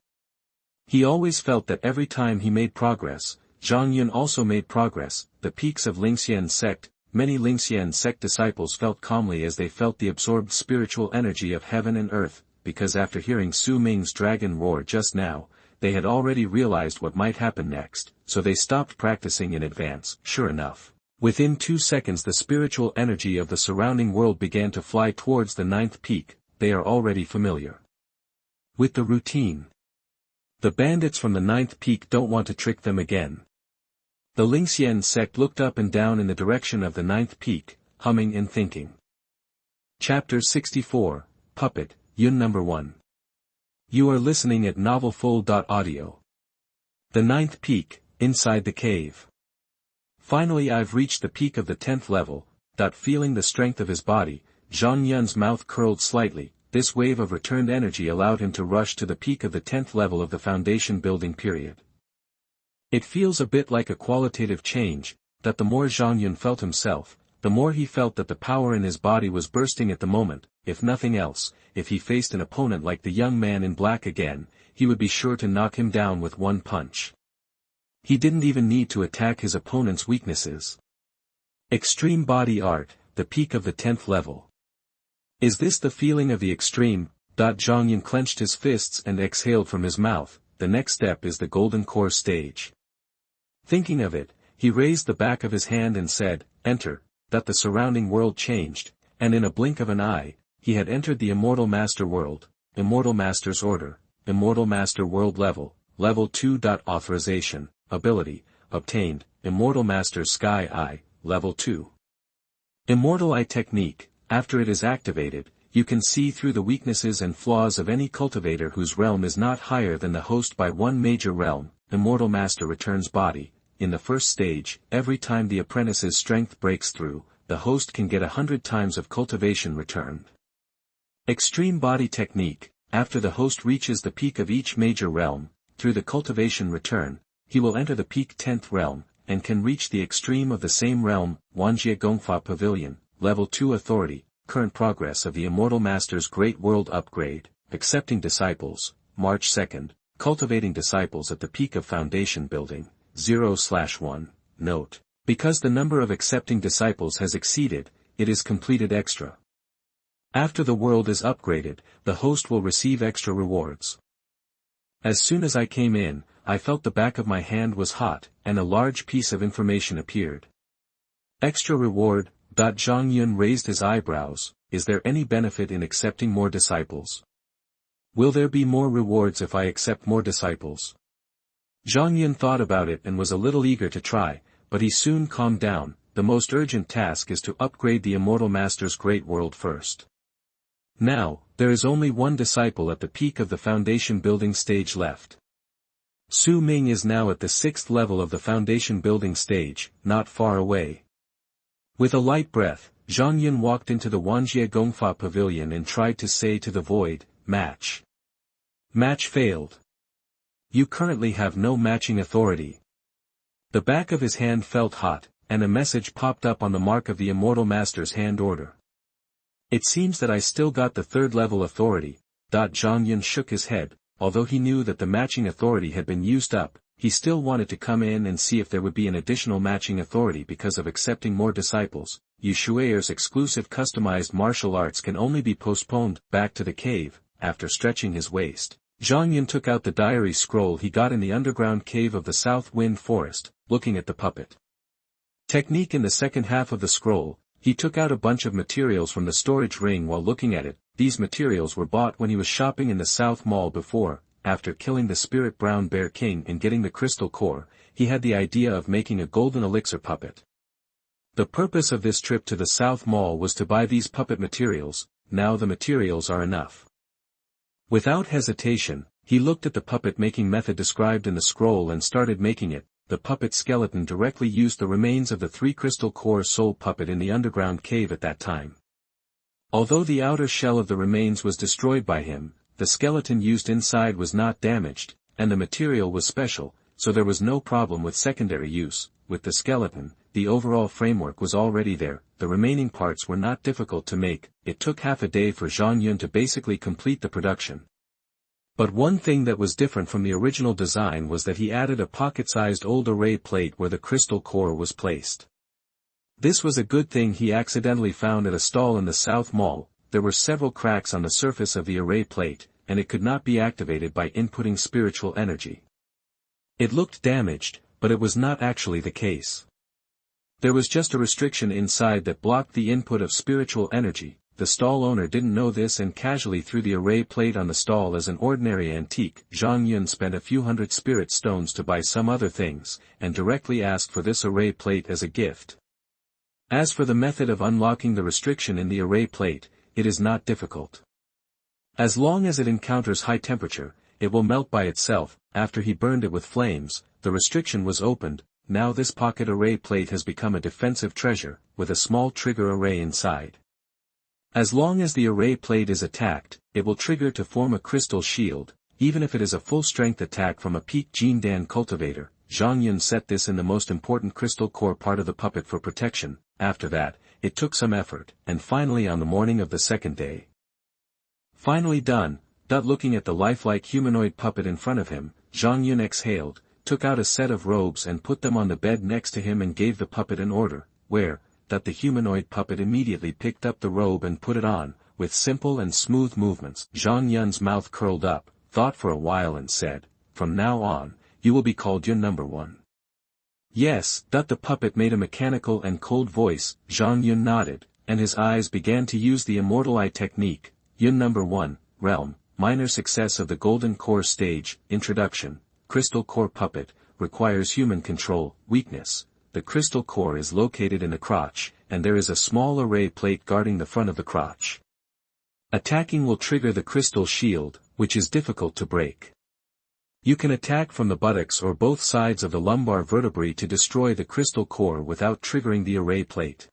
He always felt that every time he made progress, Zhang Yun also made progress. The peaks of Lingxian Sect. Many Lingxian Sect disciples felt calmly as they felt the absorbed spiritual energy of heaven and earth, because after hearing Su Ming's dragon roar just now, they had already realized what might happen next, so they stopped practicing in advance. Sure enough, within 2 seconds the spiritual energy of the surrounding world began to fly towards the 9th peak. They are already familiar with the routine. The bandits from the 9th peak don't want to trick them again. The Lingxian sect looked up and down in the direction of the 9th peak, humming and thinking. Chapter 64, Puppet, Yun Number 1. You are listening at novelfold.audio. The 9th peak, inside the cave. Finally I've reached the peak of the 10th level. Feeling the strength of his body, Zhang Yun's mouth curled slightly. This wave of returned energy allowed him to rush to the peak of the 10th level of the foundation building period. It feels a bit like a qualitative change, that the more Zhang Yun felt himself, the more he felt that the power in his body was bursting at the moment. If nothing else, if he faced an opponent like the young man in black again, he would be sure to knock him down with one punch. He didn't even need to attack his opponent's weaknesses. Extreme body art, the peak of the 10th level. Is this the feeling of the extreme? Zhang Yun clenched his fists and exhaled from his mouth. The next step is the golden core stage. Thinking of it, he raised the back of his hand and said, "Enter." That the surrounding world changed, and in a blink of an eye, he had entered the Immortal Master World, Immortal Master's Order, Immortal Master World Level, Level 2. Authorization, Ability, obtained, Immortal Master's Sky Eye, Level 2. Immortal Eye Technique. After it is activated, you can see through the weaknesses and flaws of any cultivator whose realm is not higher than the host by one major realm. Immortal Master returns body. In the first stage, every time the apprentice's strength breaks through, the host can get 100 times of cultivation returned. Extreme body technique. After the host reaches the peak of each major realm, through the cultivation return, he will enter the peak 10th realm, and can reach the extreme of the same realm. Wanjie Gongfa Pavilion, Level 2 Authority. Current progress of the Immortal Master's Great World Upgrade. Accepting disciples, March 2nd. Cultivating disciples at the peak of foundation building. 0/1. Note: because the number of accepting disciples has exceeded, it is completed extra. After the world is upgraded, the host will receive extra rewards. As soon as I came in, I felt the back of my hand was hot, and a large piece of information appeared. Extra reward. Zhang Yun raised his eyebrows. Is there any benefit in accepting more disciples? Will there be more rewards if I accept more disciples? Zhang Yun thought about it and was a little eager to try, but he soon calmed down. The most urgent task is to upgrade the Immortal Master's Great World first. Now, there is only one disciple at the peak of the foundation building stage left. Su Ming is now at the 6th level of the foundation building stage, not far away. With a light breath, Zhang Yun walked into the Wanjie Gongfa Pavilion and tried to say to the void, "Match." Match failed. You currently have no matching authority. The back of his hand felt hot, and a message popped up on the mark of the Immortal Master's hand order. It seems that I still got the 3rd level authority. Zhang Yun shook his head. Although he knew that the matching authority had been used up, he still wanted to come in and see if there would be an additional matching authority because of accepting more disciples. Shui'er's exclusive customized martial arts can only be postponed. Back to the cave. After stretching his waist, Zhang Yun took out the diary scroll he got in the underground cave of the South Wind Forest. Looking at the puppet technique in the second half of the scroll, he took out a bunch of materials from the storage ring while looking at it. These materials were bought when he was shopping in the South Mall before. After killing the spirit brown bear king and getting the crystal core, he had the idea of making a golden elixir puppet. The purpose of this trip to the South Mall was to buy these puppet materials. Now the materials are enough. Without hesitation, he looked at the puppet-making method described in the scroll and started making it. The puppet skeleton directly used the remains of the 3 crystal core soul puppet in the underground cave at that time. Although the outer shell of the remains was destroyed by him, the skeleton used inside was not damaged, and the material was special, so there was no problem with secondary use. With the skeleton, the overall framework was already there. The remaining parts were not difficult to make. It took half a day for Zhang Yun to basically complete the production. But one thing that was different from the original design was that he added a pocket-sized old array plate where the crystal core was placed. This was a good thing he accidentally found at a stall in the South Mall. There were several cracks on the surface of the array plate, and it could not be activated by inputting spiritual energy. It looked damaged, but it was not actually the case. There was just a restriction inside that blocked the input of spiritual energy. The stall owner didn't know this and casually threw the array plate on the stall as an ordinary antique. Zhang Yun spent a few hundred spirit stones to buy some other things, and directly asked for this array plate as a gift. As for the method of unlocking the restriction in the array plate, it is not difficult. As long as it encounters high temperature, it will melt by itself. After he burned it with flames, the restriction was opened. Now this pocket array plate has become a defensive treasure, with a small trigger array inside. As long as the array plate is attacked, it will trigger to form a crystal shield, even if it is a full-strength attack from a peak Jindan cultivator. Zhang Yun set this in the most important crystal core part of the puppet for protection. After that, it took some effort, and finally on the morning of the second day. Finally done, looking at the lifelike humanoid puppet in front of him, Zhang Yun exhaled, took out a set of robes and put them on the bed next to him and gave the puppet an order, the humanoid puppet immediately picked up the robe and put it on. With simple and smooth movements. Zhang Yun's mouth curled up, thought for a while and said, "From now on, you will be called Yun number 1. Yes, the puppet made a mechanical and cold voice. Zhang Yun nodded, and his eyes began to use the immortal eye technique. Yun number 1, realm, minor success of the golden core stage. Introduction, crystal core puppet, requires human control. Weakness, the crystal core is located in the crotch, and there is a small array plate guarding the front of the crotch. Attacking will trigger the crystal shield, which is difficult to break. You can attack from the buttocks or both sides of the lumbar vertebrae to destroy the crystal core without triggering the array plate.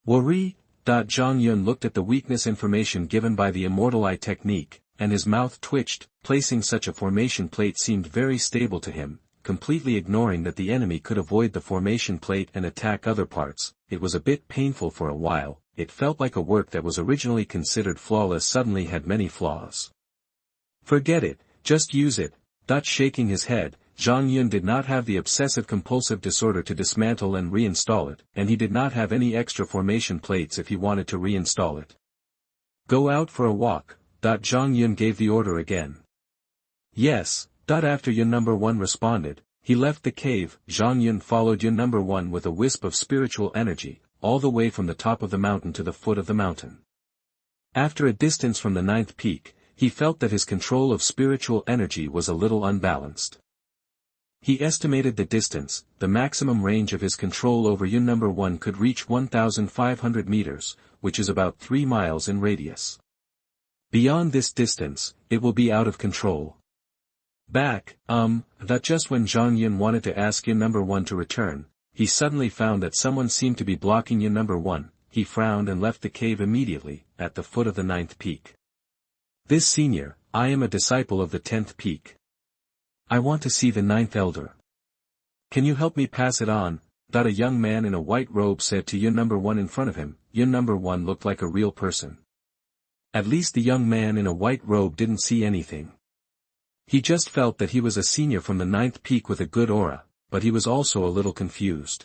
Worry. Zhang Yun looked at the weakness information given by the immortal eye technique, and his mouth twitched. Placing such a formation plate seemed very stable to him, completely ignoring that the enemy could avoid the formation plate and attack other parts. It was a bit painful for a while. It felt like a work that was originally considered flawless suddenly had many flaws. Forget it, just use it. Shaking his head, Zhang Yun did not have the obsessive-compulsive disorder to dismantle and reinstall it, and he did not have any extra formation plates if he wanted to reinstall it. Go out for a walk. Zhang Yun gave the order again. Yes. After Yun number 1 responded, he left the cave. Zhang Yun followed Yun number 1 with a wisp of spiritual energy, all the way from the top of the mountain to the foot of the mountain. After a distance from the 9th peak, he felt that his control of spiritual energy was a little unbalanced. He estimated the distance. The maximum range of his control over Yun number 1 could reach 1,500 meters, which is about 3 miles in radius. Beyond this distance, it will be out of control. Just when Zhang Yun wanted to ask Yun number 1 to return, he suddenly found that someone seemed to be blocking Yun number 1. He frowned and left the cave immediately, at the foot of the 9th peak. This senior, I am a disciple of the 10th peak. I want to see the 9th elder. Can you help me pass it on? A young man in a white robe said to Yun number 1 in front of him. Yun number 1 looked like a real person. At least the young man in a white robe didn't see anything. He just felt that he was a senior from the 9th peak with a good aura, but he was also a little confused.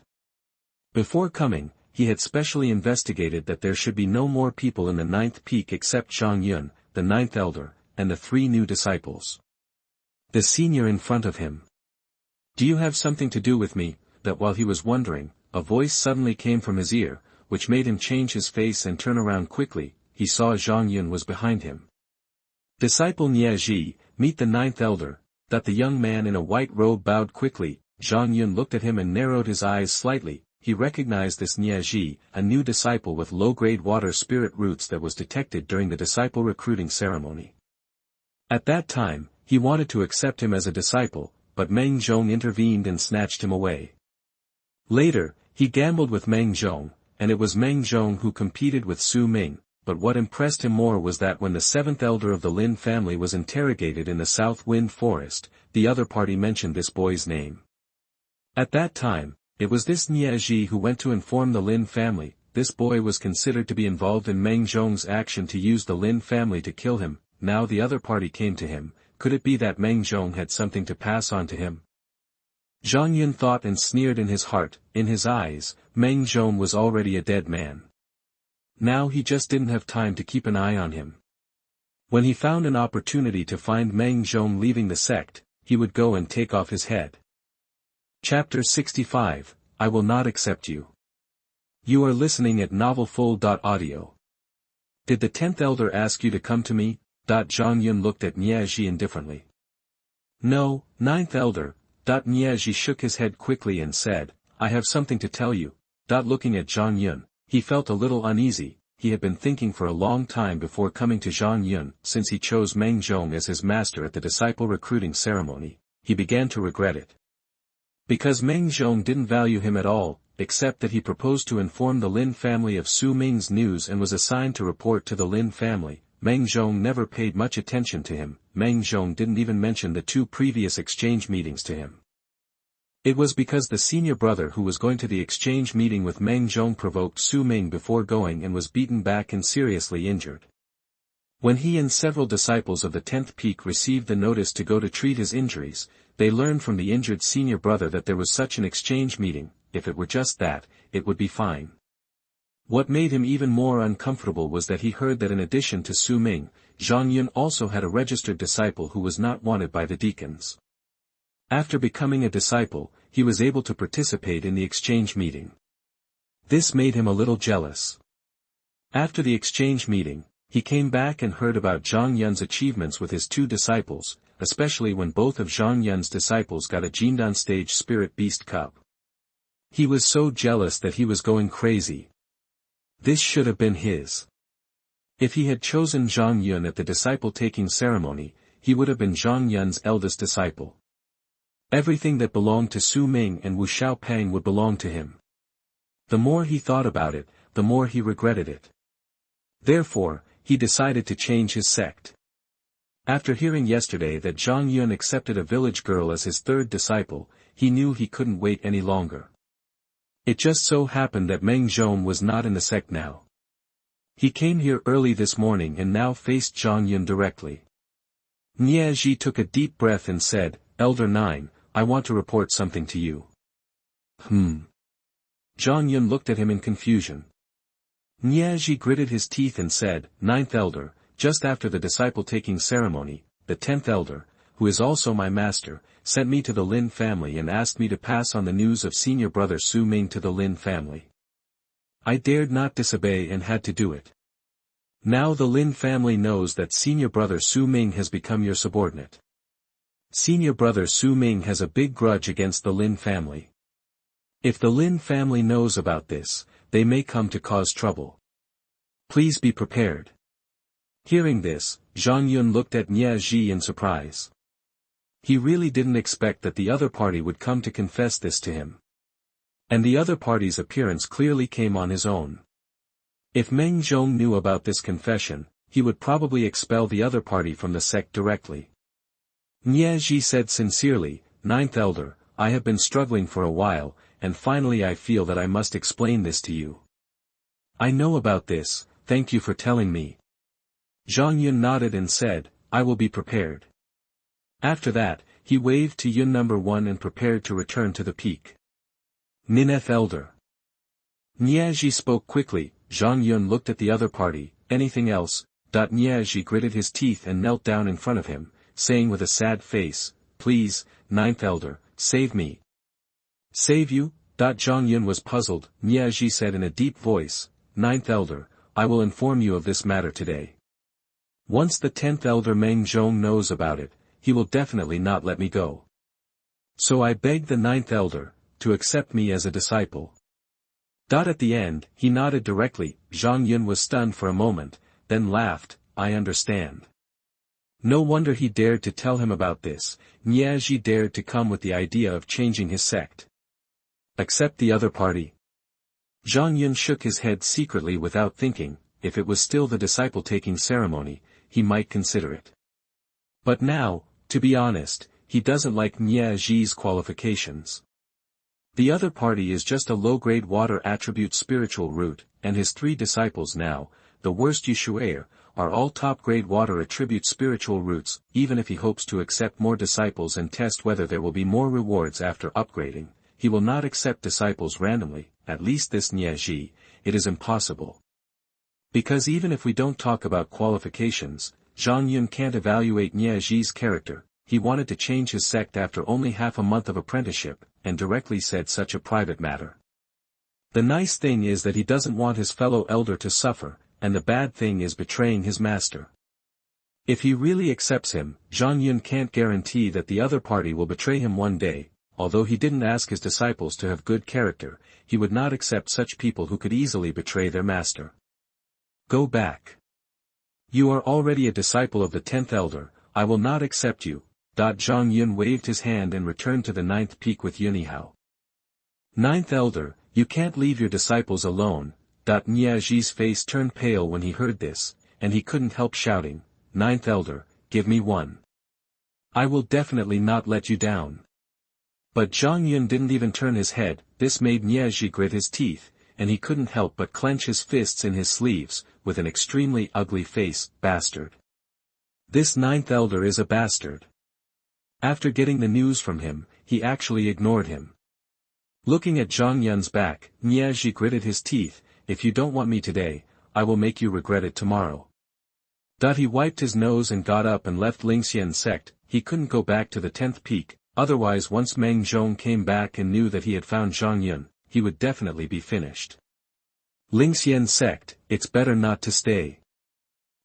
Before coming, he had specially investigated that there should be no more people in the 9th peak except Zhang Yun, the 9th elder, and the 3 new disciples. The senior in front of him. Do you have something to do with me? While he was wondering, a voice suddenly came from his ear, which made him change his face and turn around quickly. He saw Zhang Yun was behind him. Disciple Niaji, meet the 9th elder. The young man in a white robe bowed quickly. Zhang Yun looked at him and narrowed his eyes slightly. he recognized this Niaji, a new disciple with low-grade water spirit roots that was detected during the disciple recruiting ceremony. At that time, he wanted to accept him as a disciple, but Meng Zhong intervened and snatched him away. Later, he gambled with Meng Zhong, and it was Meng Zhong who competed with Su Ming, but what impressed him more was that when the seventh elder of the Lin family was interrogated in the South Wind Forest, the other party mentioned this boy's name. At that time, it was this Niaji who went to inform the Lin family. This boy was considered to be involved in Meng Zhong's action to use the Lin family to kill him. Now the other party came to him. Could it be that Meng Zhong had something to pass on to him? Zhang Yun thought and sneered in his heart. In his eyes, Meng Zhong was already a dead man. Now he just didn't have time to keep an eye on him. When he found an opportunity to find Meng Zhong leaving the sect, he would go and take off his head. Chapter 65, I Will Not Accept You. You are listening at novelfold.audio. Did the 10th elder ask you to come to me? Zhang Yun looked at Niaji indifferently. No, 9th elder. Niaji shook his head quickly and said, I have something to tell you. Looking at Zhang Yun, he felt a little uneasy. He had been thinking for a long time before coming to Zhang Yun. Since he chose Meng Zhong as his master at the disciple recruiting ceremony, he began to regret it. Because Meng Zhong didn't value him at all, except that he proposed to inform the Lin family of Su Ming's news and was assigned to report to the Lin family, Meng Zhong never paid much attention to him. Meng Zhong didn't even mention the 2 previous exchange meetings to him. It was because the senior brother who was going to the exchange meeting with Meng Zhong provoked Su Ming before going and was beaten back and seriously injured. When he and several disciples of the 10th peak received the notice to go to treat his injuries, they learned from the injured senior brother that there was such an exchange meeting. If it were just that, it would be fine. What made him even more uncomfortable was that he heard that in addition to Su Ming, Zhang Yun also had a registered disciple who was not wanted by the deacons. After becoming a disciple, he was able to participate in the exchange meeting. This made him a little jealous. After the exchange meeting, he came back and heard about Zhang Yun's achievements with his 2 disciples, especially when both of Zhang Yun's disciples got a Jindan stage spirit beast cup. He was so jealous that he was going crazy. This should have been his. If he had chosen Zhang Yun at the disciple-taking ceremony, he would have been Zhang Yun's eldest disciple. Everything that belonged to Su Ming and Wu Xiaopang would belong to him. The more he thought about it, the more he regretted it. Therefore, he decided to change his sect. After hearing yesterday that Zhang Yun accepted a village girl as his 3rd disciple, he knew he couldn't wait any longer. It just so happened that Meng Zhong was not in the sect now. He came here early this morning and now faced Zhang Yun directly. Niaji took a deep breath and said, Elder 9, I want to report something to you. Zhang Yun looked at him in confusion. Niaji gritted his teeth and said, 9th elder, just after the disciple-taking ceremony, the 10th elder, who is also my master, sent me to the Lin family and asked me to pass on the news of senior brother Su Ming to the Lin family. I dared not disobey and had to do it. Now the Lin family knows that senior brother Su Ming has become your subordinate. Senior brother Su Ming has a big grudge against the Lin family. If the Lin family knows about this, they may come to cause trouble. Please be prepared. Hearing this, Zhang Yun looked at Niaji in surprise. He really didn't expect that the other party would come to confess this to him. And the other party's appearance clearly came on his own. If Meng Zhong knew about this confession, he would probably expel the other party from the sect directly. Niaji said sincerely, 9th elder, I have been struggling for a while, and finally I feel that I must explain this to you. I know about this, thank you for telling me. Zhang Yun nodded and said, I will be prepared. After that, he waved to Yun number 1 and prepared to return to the peak. Nineth elder. Niaji spoke quickly. Zhang Yun looked at the other party, anything else? Niaji gritted his teeth and knelt down in front of him, saying with a sad face, please, 9th elder, save me. Save you? Zhang Yun was puzzled. Niaji said in a deep voice, 9th elder, I will inform you of this matter today. Once the 10th elder Meng Zhong knows about it, he will definitely not let me go. So I beg the 9th elder, to accept me as a disciple. At the end, he nodded directly. Zhang Yun was stunned for a moment, then laughed. I understand. No wonder he dared to tell him about this. Niaji dared to come with the idea of changing his sect. Accept the other party. Zhang Yun shook his head secretly without thinking. If it was still the disciple-taking ceremony, he might consider it. But now, to be honest, he doesn't like Niaji's qualifications. The other party is just a low-grade water attribute spiritual root, and his 3 disciples now, the worst Shui'er, are all top-grade water attribute spiritual roots. Even if he hopes to accept more disciples and test whether there will be more rewards after upgrading, he will not accept disciples randomly, at least this Niaji. It is impossible. Because even if we don't talk about qualifications, Zhang Yun can't evaluate Niaji's character. He wanted to change his sect after only half a month of apprenticeship, and directly said such a private matter. The nice thing is that he doesn't want his fellow elder to suffer, and the bad thing is betraying his master. If he really accepts him, Zhang Yun can't guarantee that the other party will betray him one day. Although he didn't ask his disciples to have good character, he would not accept such people who could easily betray their master. Go back. You are already a disciple of the 10th elder, I will not accept you. Zhang Yun waved his hand and returned to the 9th peak with Yunihao. 9th elder, you can't leave your disciples alone. Niaji's face turned pale when he heard this, and he couldn't help shouting, 9th elder, give me one. I will definitely not let you down. But Zhang Yun didn't even turn his head. This made Niaji grit his teeth, and he couldn't help but clench his fists in his sleeves, with an extremely ugly face. Bastard. This 9th elder is a bastard. After getting the news from him, he actually ignored him. Looking at Zhang Yun's back, Niaji gritted his teeth. If you don't want me today, I will make you regret it tomorrow. He wiped his nose and got up and left Lingxian Sect. He couldn't go back to the 10th peak, otherwise once Meng Zhong came back and knew that he had found Zhang Yun, he would definitely be finished. Lingxian Sect, it's better not to stay.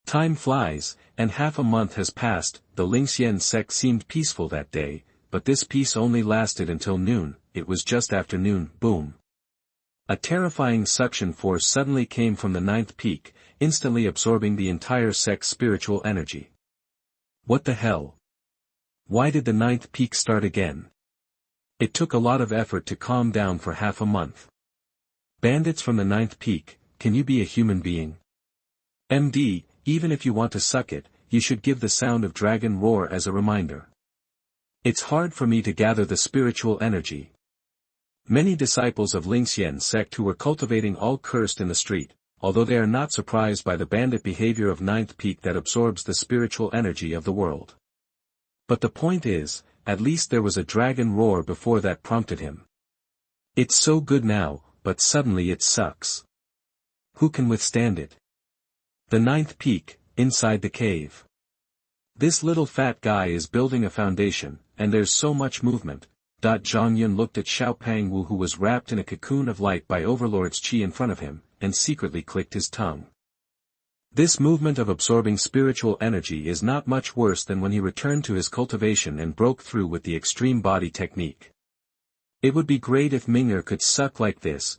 Time flies, and half a month has passed. The Lingxian Sect seemed peaceful that day, but this peace only lasted until noon. It was just after noon. Boom. A terrifying suction force suddenly came from the 9th peak, instantly absorbing the entire sect's spiritual energy. What the hell? Why did the 9th peak start again? It took a lot of effort to calm down for half a month. Bandits from the 9th peak, can you be a human being? MD, even if you want to suck it, you should give the sound of dragon roar as a reminder. It's hard for me to gather the spiritual energy. Many disciples of Lingxian Sect who were cultivating all cursed in the street, although they are not surprised by the bandit behavior of 9th peak that absorbs the spiritual energy of the world. But the point is, at least there was a dragon roar before that prompted him. It's so good now, but suddenly it sucks. Who can withstand it? The 9th peak, inside the cave. This little fat guy is building a foundation, and there's so much movement. Zhang Yun looked at Xiaopang Wu, who was wrapped in a cocoon of light by Overlord's Qi in front of him, and secretly clicked his tongue. This movement of absorbing spiritual energy is not much worse than when he returned to his cultivation and broke through with the extreme body technique. It would be great if Ming'er could suck like this.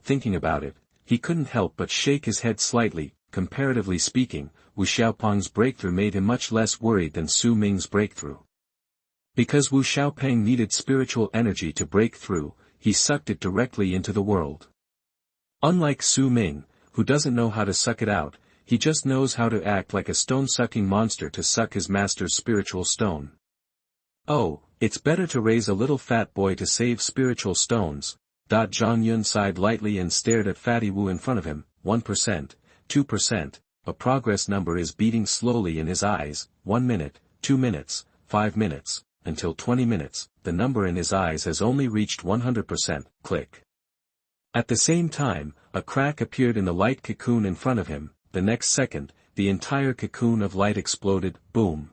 Thinking about it, he couldn't help but shake his head slightly. Comparatively speaking, Wu Xiaopang's breakthrough made him much less worried than Su Ming's breakthrough. Because Wu Xiaopang needed spiritual energy to break through, he sucked it directly into the world. Unlike Su Ming, who doesn't know how to suck it out, he just knows how to act like a stone-sucking monster to suck his master's spiritual stone. Oh, it's better to raise a little fat boy to save spiritual stones. Zhang Yun sighed lightly and stared at Fatty Wu in front of him. 1%, 2%, a progress number is beating slowly in his eyes. 1 minute, 2 minutes, 5 minutes, until 20 minutes, the number in his eyes has only reached 100%. Click. At the same time, a crack appeared in the light cocoon in front of him. The next second, the entire cocoon of light exploded. Boom.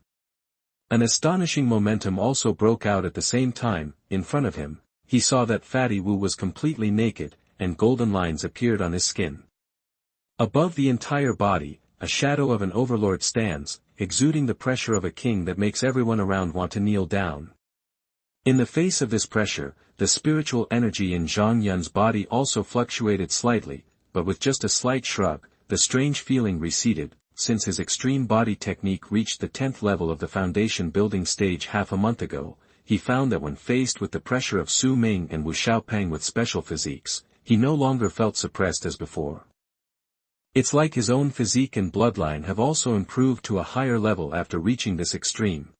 An astonishing momentum also broke out at the same time. In front of him, he saw that Fatty Wu was completely naked, and golden lines appeared on his skin. Above the entire body, a shadow of an overlord stands, exuding the pressure of a king that makes everyone around want to kneel down. In the face of this pressure, the spiritual energy in Zhang Yun's body also fluctuated slightly, but with just a slight shrug, the strange feeling receded. Since his extreme body technique reached the 10th level of the foundation building stage half a month ago, he found that when faced with the pressure of Su Ming and Wu Xiaopeng with special physiques, he no longer felt suppressed as before. It's like his own physique and bloodline have also improved to a higher level after reaching this extreme.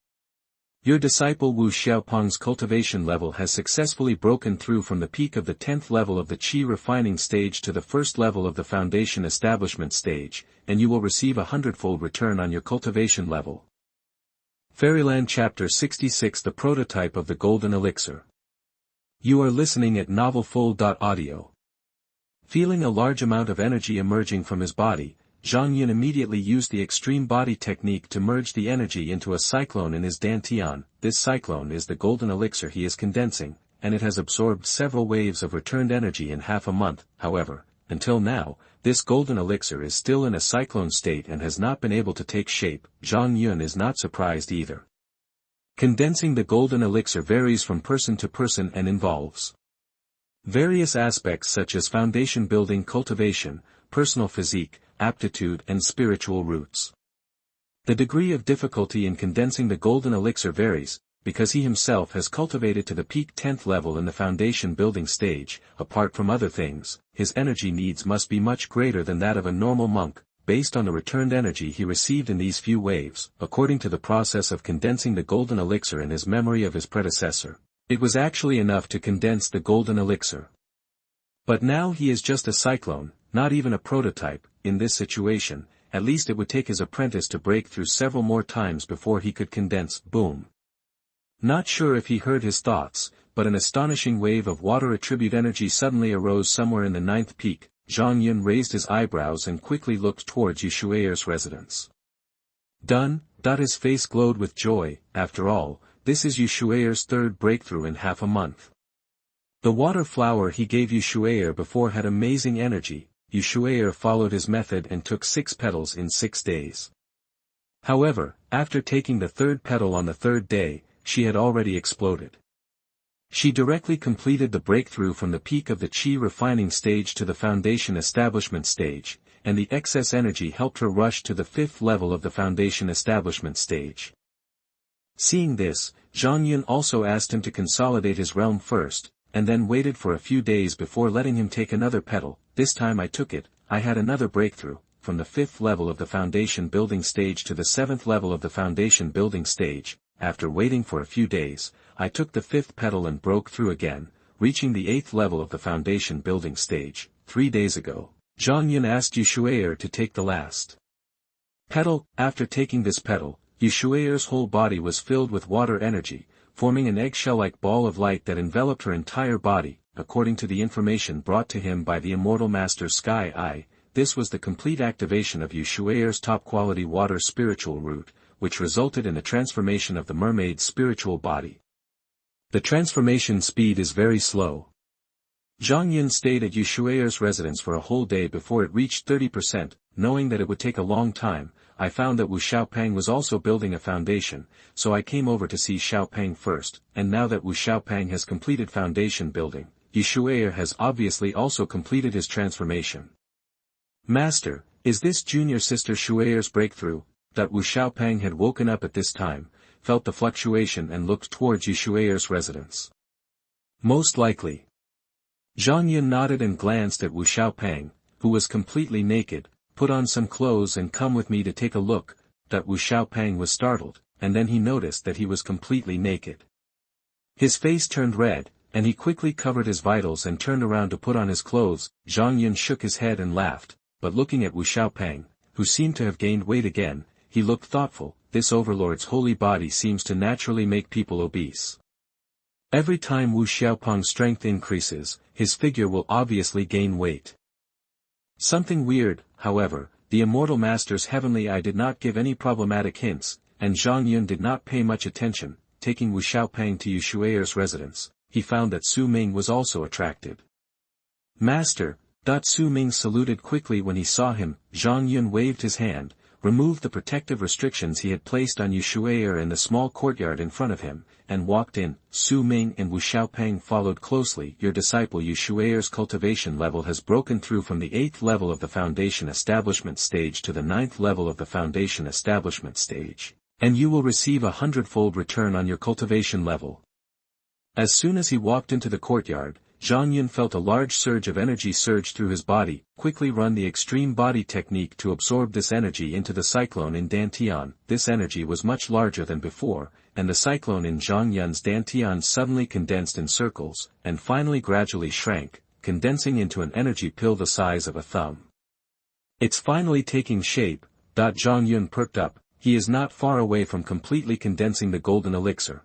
Your disciple Wu Xiaopeng's cultivation level has successfully broken through from the peak of the 10th level of the qi refining stage to the first level of the foundation establishment stage, and you will receive a hundredfold return on your cultivation level. Fairyland Chapter 66, the prototype of the golden elixir. You are listening at novelfold.audio. Feeling a large amount of energy emerging from his body, Zhang Yun immediately used the extreme body technique to merge the energy into a cyclone in his dantian. This cyclone is the golden elixir he is condensing, and it has absorbed several waves of returned energy in half a month. However, until now, this golden elixir is still in a cyclone state and has not been able to take shape. Zhang Yun is not surprised either. Condensing the golden elixir varies from person to person and involves various aspects such as foundation building, cultivation, personal physique, aptitude and spiritual roots. The degree of difficulty in condensing the golden elixir varies, because he himself has cultivated to the peak 10th level in the foundation building stage. Apart from other things, his energy needs must be much greater than that of a normal monk, based on the returned energy he received in these few waves. According to the process of condensing the golden elixir in his memory of his predecessor, it was actually enough to condense the golden elixir. But now he is just a cyclone, not even a prototype. In this situation, at least it would take his apprentice to break through several more times before he could condense. Boom. Not sure if he heard his thoughts, but an astonishing wave of water attribute energy suddenly arose somewhere in the 9th peak. Zhang Yun raised his eyebrows and quickly looked towards Shui'er's residence. Done. His face glowed with joy. After all, this is Shui'er's third breakthrough in half a month. The water flower he gave Shui'er before had amazing energy. Shui'er followed his method and took 6 petals in 6 days. However, after taking the 3rd petal on the 3rd day, she had already exploded. She directly completed the breakthrough from the peak of the qi refining stage to the foundation establishment stage, and the excess energy helped her rush to the 5th level of the foundation establishment stage. Seeing this, Zhang Yun also asked him to consolidate his realm first, and then waited for a few days before letting him take another petal. This time I took it. I had another breakthrough, from the 5th level of the foundation building stage to the 7th level of the foundation building stage. After waiting for a few days, I took the 5th petal and broke through again, reaching the 8th level of the foundation building stage. 3 days ago, Zhang Yun asked Shui'er to take the last petal. After taking this petal, Shui'er's whole body was filled with water energy, forming an eggshell-like ball of light that enveloped her entire body. According to the information brought to him by the immortal master Sky Eye, this was the complete activation of Shui'er's top-quality water spiritual root, which resulted in the transformation of the mermaid's spiritual body. The transformation speed is very slow. Zhang Yun stayed at Shui'er's residence for a whole day before it reached 30%, knowing that it would take a long time. I found that Wu Xiaopeng was also building a foundation, so I came over to see Xiaopeng first, and now that Wu Xiaopeng has completed foundation building, Shui'er has obviously also completed his transformation. Master, is this junior sister Shui'er's breakthrough? That Wu Xiaopeng had woken up at this time, felt the fluctuation and looked towards Shui'er's residence. Most likely. Zhang Yun nodded and glanced at Wu Xiaopeng, who was completely naked. Put on some clothes and come with me to take a look. That Wu Xiaopeng was startled, and then he noticed that he was completely naked. His face turned red, and he quickly covered his vitals and turned around to put on his clothes. Zhang Yun shook his head and laughed, but looking at Wu Xiaopeng, who seemed to have gained weight again, he looked thoughtful. This overlord's holy body seems to naturally make people obese. Every time Wu Xiaopeng's strength increases, his figure will obviously gain weight. Something weird, however, the immortal master's heavenly eye did not give any problematic hints, and Zhang Yun did not pay much attention. Taking Wu Xiaopeng to Shui'er's residence, he found that Su Ming was also attracted. Master. Su Ming saluted quickly when he saw him. Zhang Yun waved his hand, removed the protective restrictions he had placed on Shui'er in the small courtyard in front of him, and walked in. Su Ming and Wu Xiaopeng followed closely. Your disciple Shui'er's cultivation level has broken through from the 8th level of the foundation establishment stage to the 9th level of the foundation establishment stage, and you will receive a hundredfold return on your cultivation level. As soon as he walked into the courtyard, Zhang Yun felt a large surge of energy surge through his body. Quickly run the extreme body technique to absorb this energy into the cyclone in Dantian. This energy was much larger than before, and the cyclone in Zhang Yun's Dantian suddenly condensed in circles, and finally gradually shrank, condensing into an energy pill the size of a thumb. It's finally taking shape. Zhang Yun perked up. He is not far away from completely condensing the golden elixir.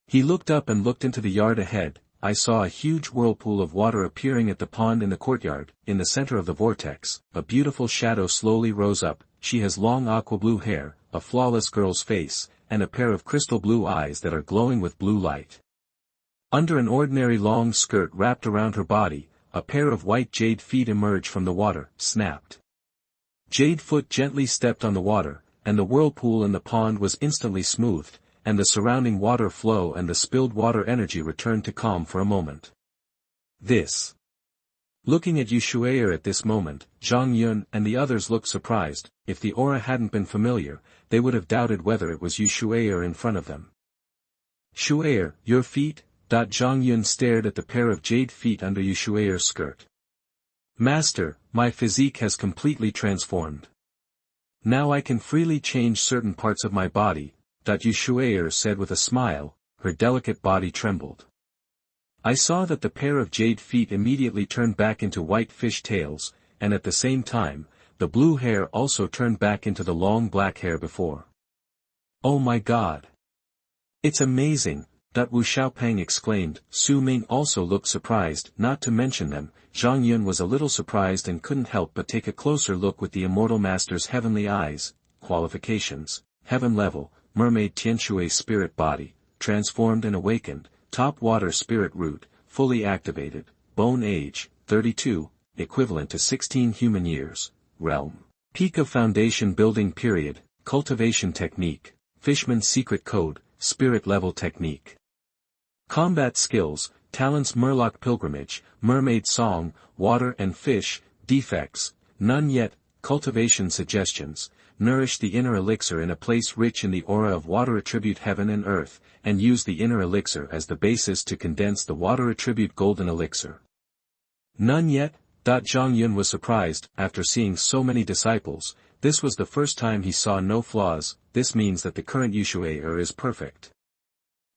He looked up and looked into the yard ahead. I saw a huge whirlpool of water appearing at the pond in the courtyard. In the center of the vortex, a beautiful shadow slowly rose up. She has long aqua blue hair, a flawless girl's face, and a pair of crystal blue eyes that are glowing with blue light. Under an ordinary long skirt wrapped around her body, a pair of white jade feet emerged from the water, snapped. Jade foot gently stepped on the water, and the whirlpool in the pond was instantly smoothed, and the surrounding water flow and the spilled water energy returned to calm for a moment. This. Looking at Shui'er at this moment, Zhang Yun and the others looked surprised. If the aura hadn't been familiar, they would have doubted whether it was Shui'er in front of them. Shui'er, your feet? Zhang Yun stared at the pair of jade feet under Shui'er's skirt. Master, my physique has completely transformed. Now I can freely change certain parts of my body, Shui'er said with a smile. Her delicate body trembled. I saw that the pair of jade feet immediately turned back into white fish tails, and at the same time, the blue hair also turned back into the long black hair before. Oh my God! It's amazing, Wu Xiaopeng exclaimed. Su Ming also looked surprised. Not to mention them, Zhang Yun was a little surprised and couldn't help but take a closer look with the immortal master's heavenly eyes. Qualifications, heaven level, mermaid Tianshui spirit body, transformed and awakened, top water spirit root, fully activated, bone age, 32, equivalent to 16 human years, realm. Peak of foundation building period, cultivation technique, fishman's secret code, spirit level technique. Combat skills, talents Murloc pilgrimage, mermaid song, water and fish, defects, none yet, cultivation suggestions. Nourish the inner elixir in a place rich in the aura of water attribute heaven and earth, and use the inner elixir as the basis to condense the water attribute golden elixir. None yet? Zhang Yun was surprised. After seeing so many disciples, this was the first time he saw no flaws. This means that the current Shui'er is perfect.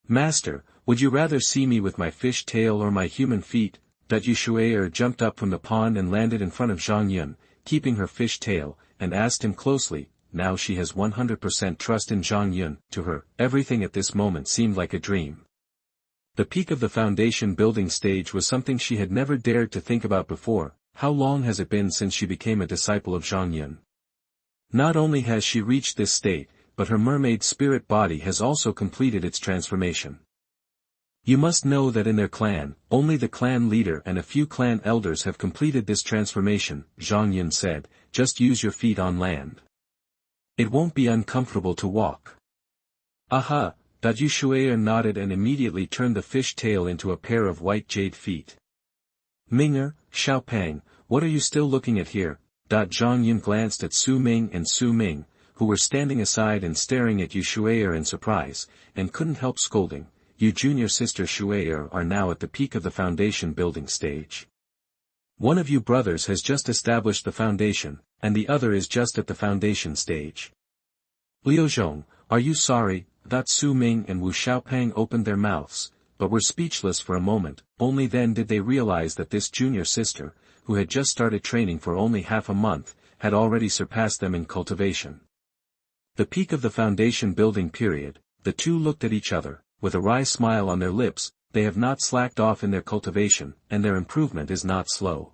Master, would you rather see me with my fish tail or my human feet? Shui'er jumped up from the pond and landed in front of Zhang Yun, keeping her fish tail, and asked him closely. Now she has 100% trust in Zhang Yun. To her, everything at this moment seemed like a dream. The peak of the foundation building stage was something she had never dared to think about before. How long has it been since she became a disciple of Zhang Yun? Not only has she reached this state, but her mermaid spirit body has also completed its transformation. You must know that in their clan, only the clan leader and a few clan elders have completed this transformation, Zhang Yun said. Just use your feet on land. It won't be uncomfortable to walk. Aha, Shui'er nodded and immediately turned the fish tail into a pair of white jade feet. Minger, Xiaopeng, what are you still looking at here? Zhang Yun glanced at Su Ming and Su Ming, who were standing aside and staring at Shui'er in surprise, and couldn't help scolding. You junior sister Shui'er are now at the peak of the foundation building stage. One of you brothers has just established the foundation, and the other is just at the foundation stage. Liuzhong, are you sorry? Su Ming and Wu Xiaopeng opened their mouths, but were speechless for a moment. Only then did they realize that this junior sister, who had just started training for only half a month, had already surpassed them in cultivation. The peak of the foundation building period, the two looked at each other, with a wry smile on their lips. They have not slacked off in their cultivation, and their improvement is not slow.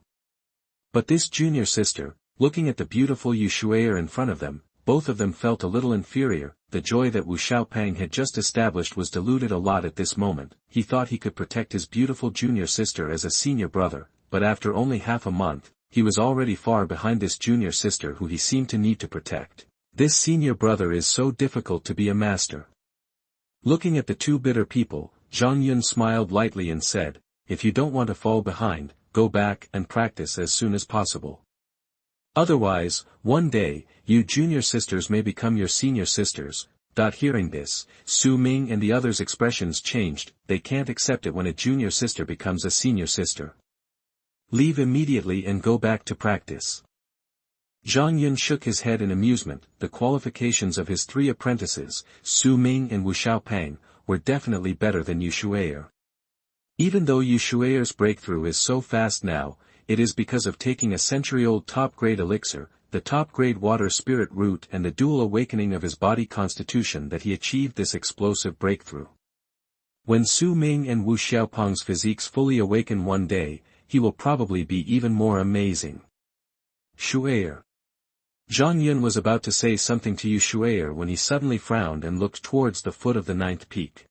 But this junior sister, looking at the beautiful Shui'er in front of them, both of them felt a little inferior. The joy that Wu Xiaopeng had just established was diluted a lot at this moment. He thought he could protect his beautiful junior sister as a senior brother, but after only half a month, he was already far behind this junior sister who he seemed to need to protect. This senior brother is so difficult to be a master. Looking at the two bitter people, Zhang Yun smiled lightly and said, if you don't want to fall behind, go back and practice as soon as possible. Otherwise, one day, you junior sisters may become your senior sisters. Hearing this, Su Ming and the others' expressions changed. They can't accept it when a junior sister becomes a senior sister. Leave immediately and go back to practice. Zhang Yun shook his head in amusement. The qualifications of his three apprentices, Su Ming and Wu Xiaopang, were definitely better than Shui'er. Even though Shui'er's breakthrough is so fast now, it is because of taking a century-old top-grade elixir, the top-grade water spirit root and the dual awakening of his body constitution that he achieved this explosive breakthrough. When Su Ming and Wu Xiaopang's physiques fully awaken one day, he will probably be even more amazing. Shui'er. Zhang Yun was about to say something to Shui'er when he suddenly frowned and looked towards the foot of the ninth peak.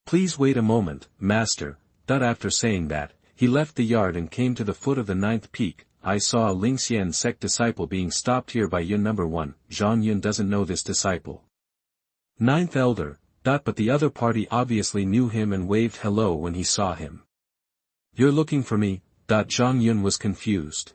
Please wait a moment, master. After saying that, he left the yard and came to the foot of the ninth peak. I saw a Lingxian Sect disciple being stopped here by Yun number 1. Zhang Yun doesn't know this disciple. Ninth elder. But the other party obviously knew him and waved hello when he saw him. You're looking for me? Zhang Yun was confused.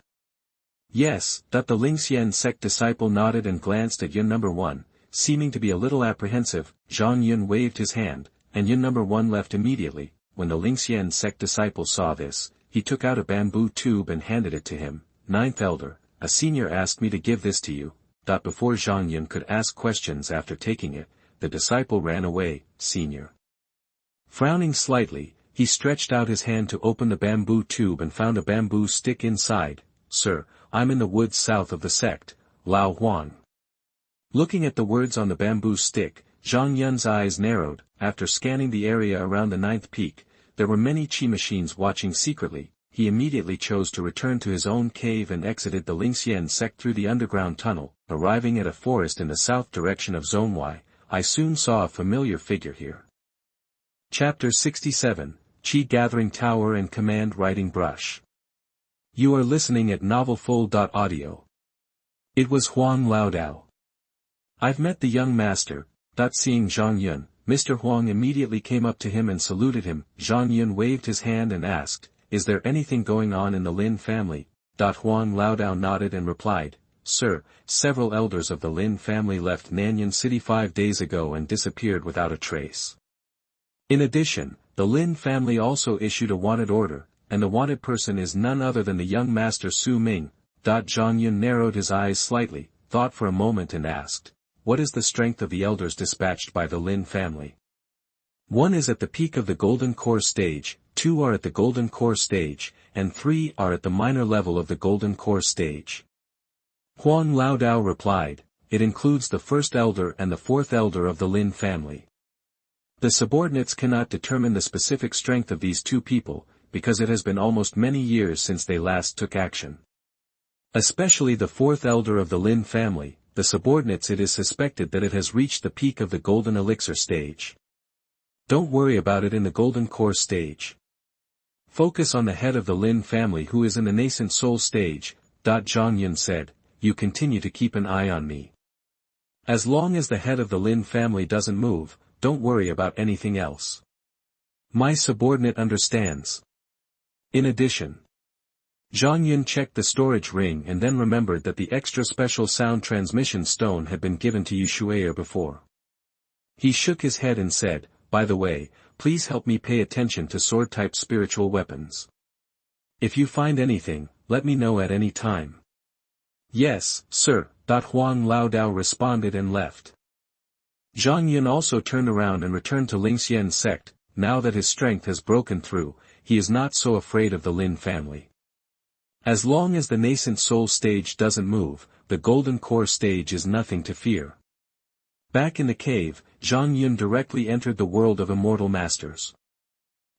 Yes. The Lingxian Sect disciple nodded and glanced at Yun number 1, seeming to be a little apprehensive. Zhang Yun waved his hand, and Yun number 1 left immediately. When the Lingxian Sect disciple saw this, he took out a bamboo tube and handed it to him. Ninth elder, a senior asked me to give this to you. Before Zhang Yun could ask questions after taking it, the disciple ran away. Senior. Frowning slightly, he stretched out his hand to open the bamboo tube and found a bamboo stick inside. Sir, I'm in the woods south of the sect, Lao Huang. Looking at the words on the bamboo stick, Zhang Yun's eyes narrowed. After scanning the area around the ninth peak, there were many qi machines watching secretly. He immediately chose to return to his own cave and exited the Lingxian Sect through the underground tunnel. Arriving at a forest in the south direction of Zone Y, I soon saw a familiar figure here. Chapter 67, Qi Gathering Tower and Command Writing Brush. You are listening at novelfold.audio. It was Huang Laodao. I've met the young master. Seeing Zhang Yun, Mr. Huang immediately came up to him and saluted him. Zhang Yun waved his hand and asked, is there anything going on in the Lin family? Huang Laodao nodded and replied, Sir, several elders of the Lin family left Nanyang City 5 days ago and disappeared without a trace. In addition, the Lin family also issued a wanted order, and the wanted person is none other than the young master Su Ming. Zhang Yun narrowed his eyes slightly, thought for a moment and asked, what is the strength of the elders dispatched by the Lin family? 1 is at the peak of the Golden Core stage, 2 are at the Golden Core stage, and 3 are at the minor level of the Golden Core stage. Huang Laodao replied, it includes the first elder and the fourth elder of the Lin family. The subordinates cannot determine the specific strength of these two people, because it has been almost many years since they last took action. Especially the fourth elder of the Lin family, the subordinates, it is suspected that it has reached the peak of the Golden Elixir stage. Don't worry about it in the Golden Core stage. Focus on the head of the Lin family who is in the Nascent Soul Stage. Zhang Yun said, you continue to keep an eye on me. As long as the head of the Lin family doesn't move, don't worry about anything else. My subordinate understands. In addition, Zhang Yun checked the storage ring and then remembered that the extra special sound transmission stone had been given to Shui'er before. He shook his head and said, by the way, please help me pay attention to sword-type spiritual weapons. If you find anything, let me know at any time. Yes, sir. Huang Laodao responded and left. Zhang Yun also turned around and returned to Lingxian Sect. Now that his strength has broken through, he is not so afraid of the Lin family. As long as the Nascent Soul Stage doesn't move, the Golden Core Stage is nothing to fear. Back in the cave, Zhang Yun directly entered the world of Immortal Masters.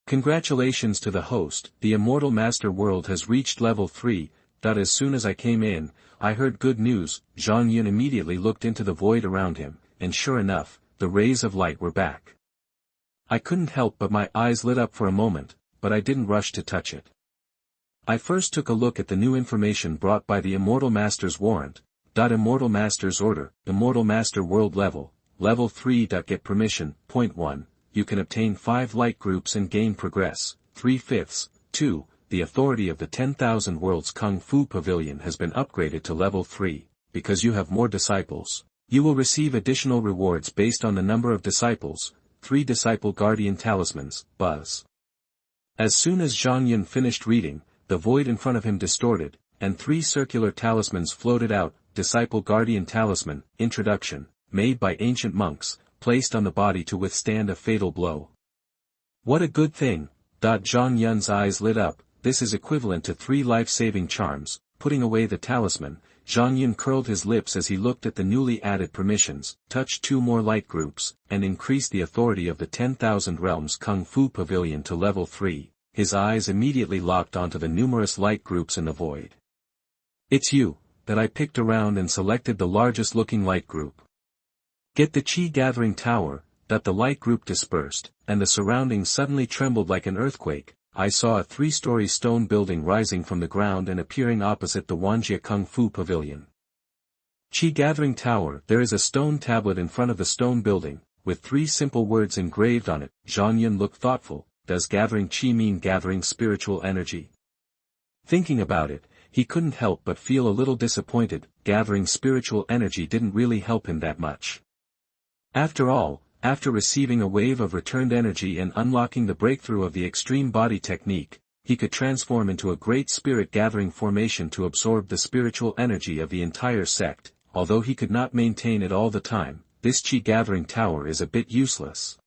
Congratulations to the host, the Immortal Master world has reached level 3. As soon as I came in, I heard good news. Zhang Yun immediately looked into the void around him, and sure enough, the rays of light were back. I couldn't help but my eyes lit up for a moment, but I didn't rush to touch it. I first took a look at the new information brought by the Immortal Master's warrant. Immortal Master's order, Immortal Master world level, level 3. Get permission. Point 1. You can obtain 5 light groups and gain progress. 3/5. 2. The authority of the 10,000 Worlds Kung Fu Pavilion has been upgraded to level 3, because you have more disciples. You will receive additional rewards based on the number of disciples. 3 Disciple Guardian Talismans, Buzz. As soon as Zhang Yun finished reading, the void in front of him distorted, and 3 circular talismans floated out. Disciple Guardian Talisman, Introduction, made by ancient monks, placed on the body to withstand a fatal blow. What a good thing! Zhang Yun's eyes lit up. This is equivalent to 3 life-saving charms. Putting away the talisman, Zhang Yun curled his lips as he looked at the newly added permissions, touched 2 more light groups, and increased the authority of the 10,000 Realms Kung Fu Pavilion to level 3. His eyes immediately locked onto the numerous light groups in the void. It's you, that I picked around and selected the largest looking light group. Get the Qi Gathering Tower. The light group dispersed, and the surroundings suddenly trembled like an earthquake. I saw a 3-story stone building rising from the ground and appearing opposite the Wanjie Kung Fu Pavilion. Qi Gathering Tower. There is a stone tablet in front of the stone building, with 3 simple words engraved on it. Zhang Yun looked thoughtful. Does gathering Qi mean gathering spiritual energy? Thinking about it, he couldn't help but feel a little disappointed. Gathering spiritual energy didn't really help him that much. After all, after receiving a wave of returned energy and unlocking the breakthrough of the extreme body technique, he could transform into a great spirit gathering formation to absorb the spiritual energy of the entire sect. Although he could not maintain it all the time, this Qi Gathering Tower is a bit useless.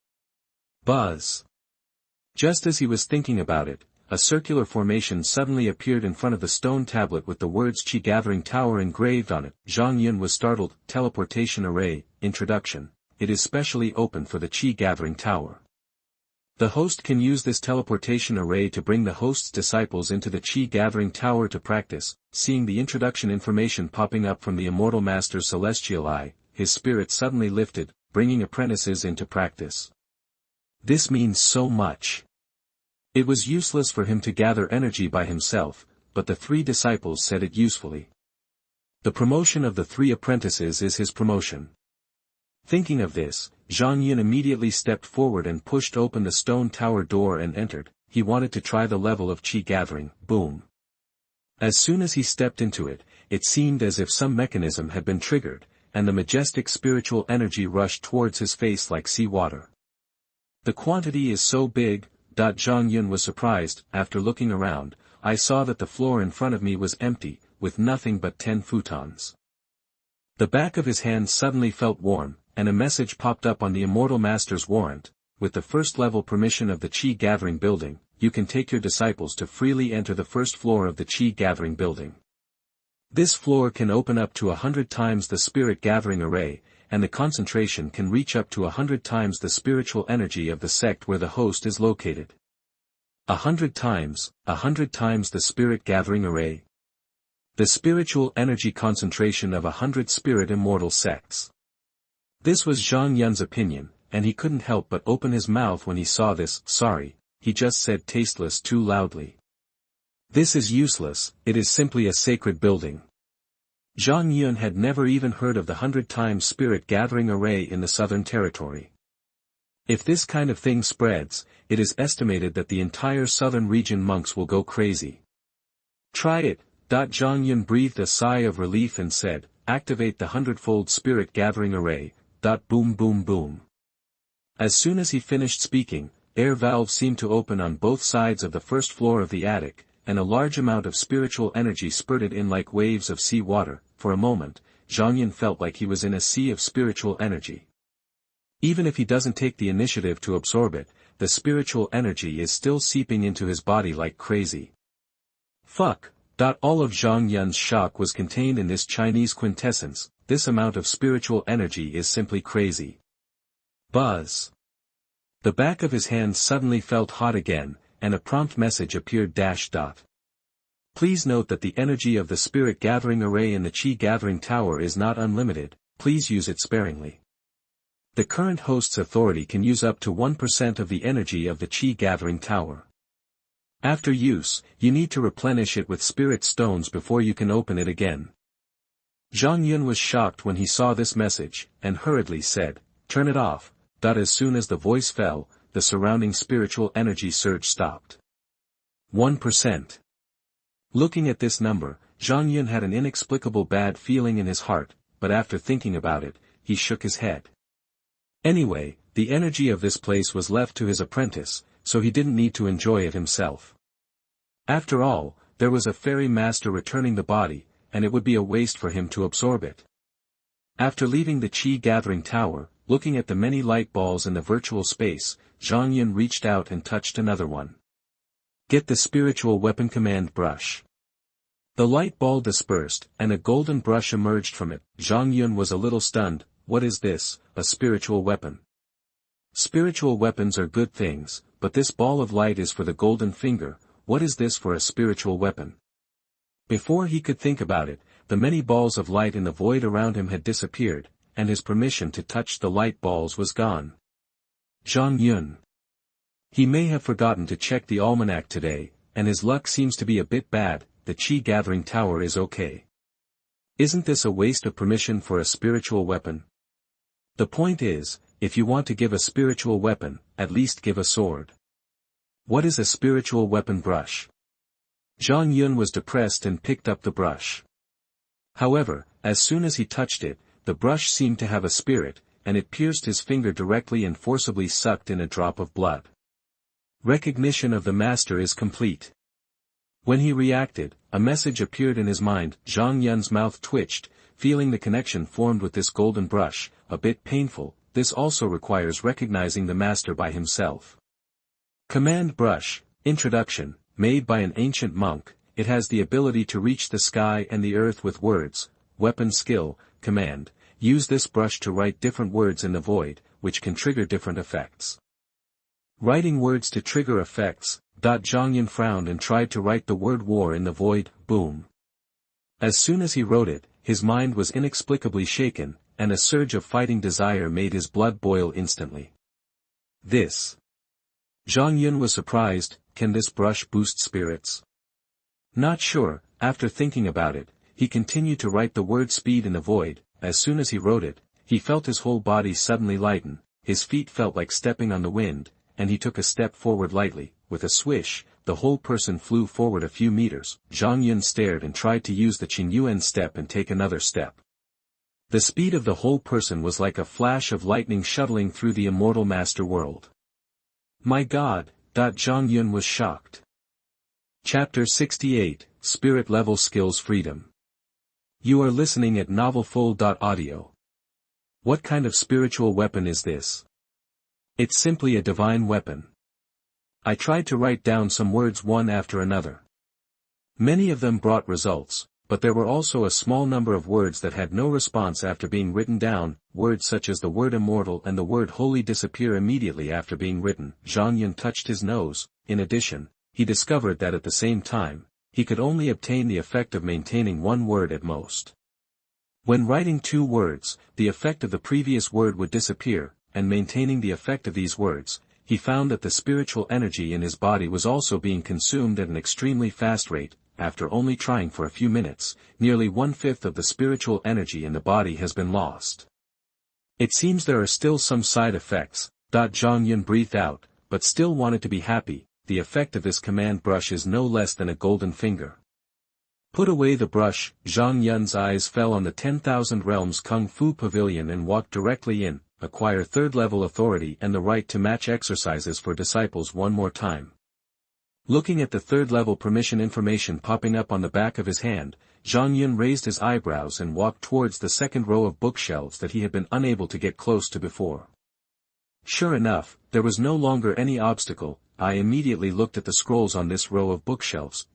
Buzz. Just as he was thinking about it, a circular formation suddenly appeared in front of the stone tablet with the words Qi Gathering Tower engraved on it. Zhang Yun was startled. Teleportation Array, Introduction. It is specially open for the Qi Gathering Tower. The host can use this teleportation array to bring the host's disciples into the Qi Gathering Tower to practice. Seeing the introduction information popping up from the Immortal Master's celestial eye, his spirit suddenly lifted, bringing apprentices into practice. This means so much. It was useless for him to gather energy by himself, but the 3 disciples said it usefully. The promotion of the 3 apprentices is his promotion. Thinking of this, Zhang Yun immediately stepped forward and pushed open the stone tower door and entered. He wanted to try the level of Qi gathering. Boom. As soon as he stepped into it, it seemed as if some mechanism had been triggered, and the majestic spiritual energy rushed towards his face like seawater. The quantity is so big. Zhang Yun was surprised. After looking around, I saw that the floor in front of me was empty, with nothing but 10 futons. The back of his hand suddenly felt warm, and a message popped up on the Immortal Master's warrant. With the first level permission of the Qi Gathering Building, you can take your disciples to freely enter the first floor of the Qi Gathering Building. This floor can open up to 100 times the Spirit Gathering Array, and the concentration can reach up to 100 times the spiritual energy of the sect where the host is located. 100 times the Spirit Gathering Array. The spiritual energy concentration of 100 spirit immortal sects. This was Zhang Yun's opinion, and he couldn't help but open his mouth when he saw this. Sorry, he just said tasteless too loudly. This is useless, it is simply a sacred building. Zhang Yun had never even heard of the 100 times Spirit Gathering Array in the Southern Territory. If this kind of thing spreads, it is estimated that the entire southern region monks will go crazy. Try it. Zhang Yun breathed a sigh of relief and said, activate the hundredfold Spirit Gathering Array. Boom boom boom. As soon as he finished speaking, air valves seemed to open on both sides of the first floor of the attic, and a large amount of spiritual energy spurted in like waves of sea water. For a moment, Zhang Yun felt like he was in a sea of spiritual energy. Even if he doesn't take the initiative to absorb it, the spiritual energy is still seeping into his body like crazy. Fuck. All of Zhang Yun's shock was contained in this Chinese quintessence. This amount of spiritual energy is simply crazy. Buzz. The back of his hand suddenly felt hot again, and a prompt message appeared. Please note that the energy of the Spirit Gathering Array in the Qi Gathering Tower is not unlimited, please use it sparingly. The current host's authority can use up to 1% of the energy of the Qi Gathering Tower. After use, you need to replenish it with spirit stones before you can open it again. Zhang Yun was shocked when he saw this message, and hurriedly said, "Turn it off." As soon as the voice fell, the surrounding spiritual energy surge stopped. 1%. Looking at this number, Zhang Yun had an inexplicable bad feeling in his heart, but after thinking about it, he shook his head. Anyway, the energy of this place was left to his apprentice, so he didn't need to enjoy it himself. After all, there was a fairy master returning the body, and it would be a waste for him to absorb it. After leaving the Qi gathering tower, looking at the many light balls in the virtual space, Zhang Yun reached out and touched another one. Get the spiritual weapon command brush. The light ball dispersed, and a golden brush emerged from it. Zhang Yun was a little stunned. What is this, a spiritual weapon? Spiritual weapons are good things, but this ball of light is for the golden finger. What is this for a spiritual weapon? Before he could think about it, the many balls of light in the void around him had disappeared, and his permission to touch the light balls was gone. Zhang Yun. He may have forgotten to check the almanac today, and his luck seems to be a bit bad. The Qi gathering tower is okay. Isn't this a waste of permission for a spiritual weapon? The point is, if you want to give a spiritual weapon, at least give a sword. What is a spiritual weapon brush? Zhang Yun was depressed and picked up the brush. However, as soon as he touched it, the brush seemed to have a spirit, and it pierced his finger directly and forcibly sucked in a drop of blood. Recognition of the master is complete. When he reacted, a message appeared in his mind. Zhang Yun's mouth twitched, feeling the connection formed with this golden brush, a bit painful. This also requires recognizing the master by himself. Command brush, introduction, made by an ancient monk. It has the ability to reach the sky and the earth with words. Weapon skill, command. Use this brush to write different words in the void, which can trigger different effects. Writing words to trigger effects. Zhang Yun frowned and tried to write the word war in the void. Boom. As soon as he wrote it, his mind was inexplicably shaken, and a surge of fighting desire made his blood boil instantly. This. Zhang Yun was surprised. Can this brush boost spirits? Not sure. After thinking about it, he continued to write the word speed in the void. As soon as he wrote it, he felt his whole body suddenly lighten, his feet felt like stepping on the wind, and he took a step forward lightly. With a swish, the whole person flew forward a few meters. Zhang Yun stared and tried to use the Qingyuan step and take another step. The speed of the whole person was like a flash of lightning shuttling through the immortal master world. My God! Zhang Yun was shocked. Chapter 68, Spirit Level Skills Freedom. You are listening at novelfold.audio. What kind of spiritual weapon is this? It's simply a divine weapon. I tried to write down some words one after another. Many of them brought results, but there were also a small number of words that had no response after being written down. Words such as the word immortal and the word holy disappear immediately after being written. Zhang Yun touched his nose. In addition, he discovered that at the same time, he could only obtain the effect of maintaining one word at most. When writing two words, the effect of the previous word would disappear, and maintaining the effect of these words, he found that the spiritual energy in his body was also being consumed at an extremely fast rate. After only trying for a few minutes, nearly 1/5 of the spiritual energy in the body has been lost. It seems there are still some side effects. Zhang Yun breathed out, but still wanted to be happy. The effect of this command brush is no less than a golden finger. Put away the brush. Zhang Yun's eyes fell on the 10,000 Realms Kung Fu Pavilion and walked directly in. Acquire third-level authority and the right to match exercises for disciples one more time. Looking at the third-level permission information popping up on the back of his hand, Zhang Yun raised his eyebrows and walked towards the second row of bookshelves that he had been unable to get close to before. Sure enough, there was no longer any obstacle. I immediately looked at the scrolls on this row of bookshelves.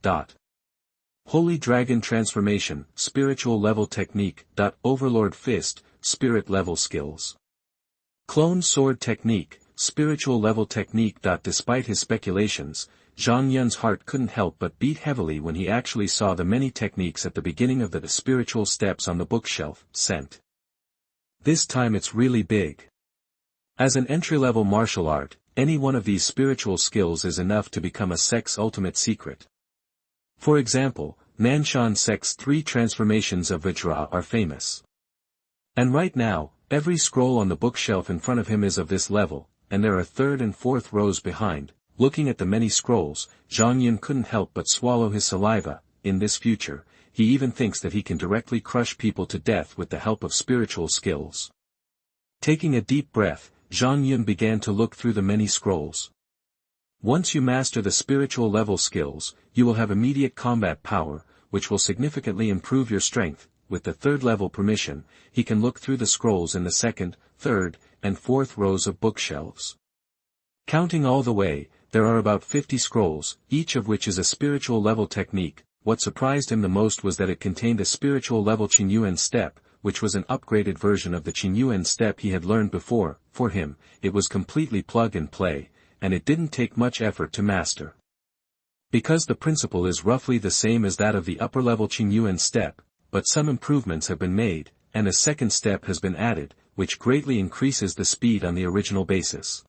Holy Dragon Transformation, Spiritual Level Technique. Overlord Fist, Spirit Level Skills. Clone Sword Technique, Spiritual Level Technique. Despite his speculations, Zhang Yun's heart couldn't help but beat heavily when he actually saw the many techniques at the beginning of the spiritual steps on the bookshelf. Sent. This time it's really big. As an entry-level martial art, any one of these spiritual skills is enough to become a sect's ultimate secret. For example, Nanshan Sect's 3 transformations of Vajra are famous. And right now, every scroll on the bookshelf in front of him is of this level, and there are 3rd and 4th rows behind. Looking at the many scrolls, Zhang Yun couldn't help but swallow his saliva. In this future, he even thinks that he can directly crush people to death with the help of spiritual skills. Taking a deep breath, Zhang Yun began to look through the many scrolls. Once you master the spiritual level skills, you will have immediate combat power, which will significantly improve your strength. With the 3rd level permission, he can look through the scrolls in the 2nd, 3rd, and 4th rows of bookshelves. Counting all the way, there are about 50 scrolls, each of which is a spiritual level technique. What surprised him the most was that it contained a spiritual level Qingyuan step, which was an upgraded version of the Qingyuan step he had learned before. For him, it was completely plug and play, and it didn't take much effort to master. Because the principle is roughly the same as that of the upper level Qingyuan step, but some improvements have been made, and a 2nd step has been added, which greatly increases the speed on the original basis.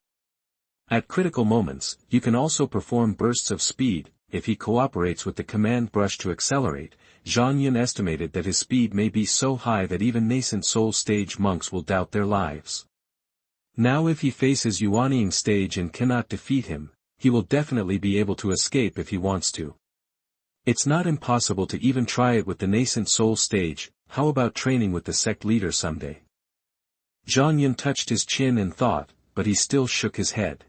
At critical moments, you can also perform bursts of speed. If he cooperates with the command brush to accelerate, Zhang Yun estimated that his speed may be so high that even Nascent Soul Stage monks will doubt their lives. Now if he faces Yuanying stage and cannot defeat him, he will definitely be able to escape if he wants to. It's not impossible to even try it with the Nascent Soul Stage. How about training with the sect leader someday? Zhang Yun touched his chin in thought, but he still shook his head.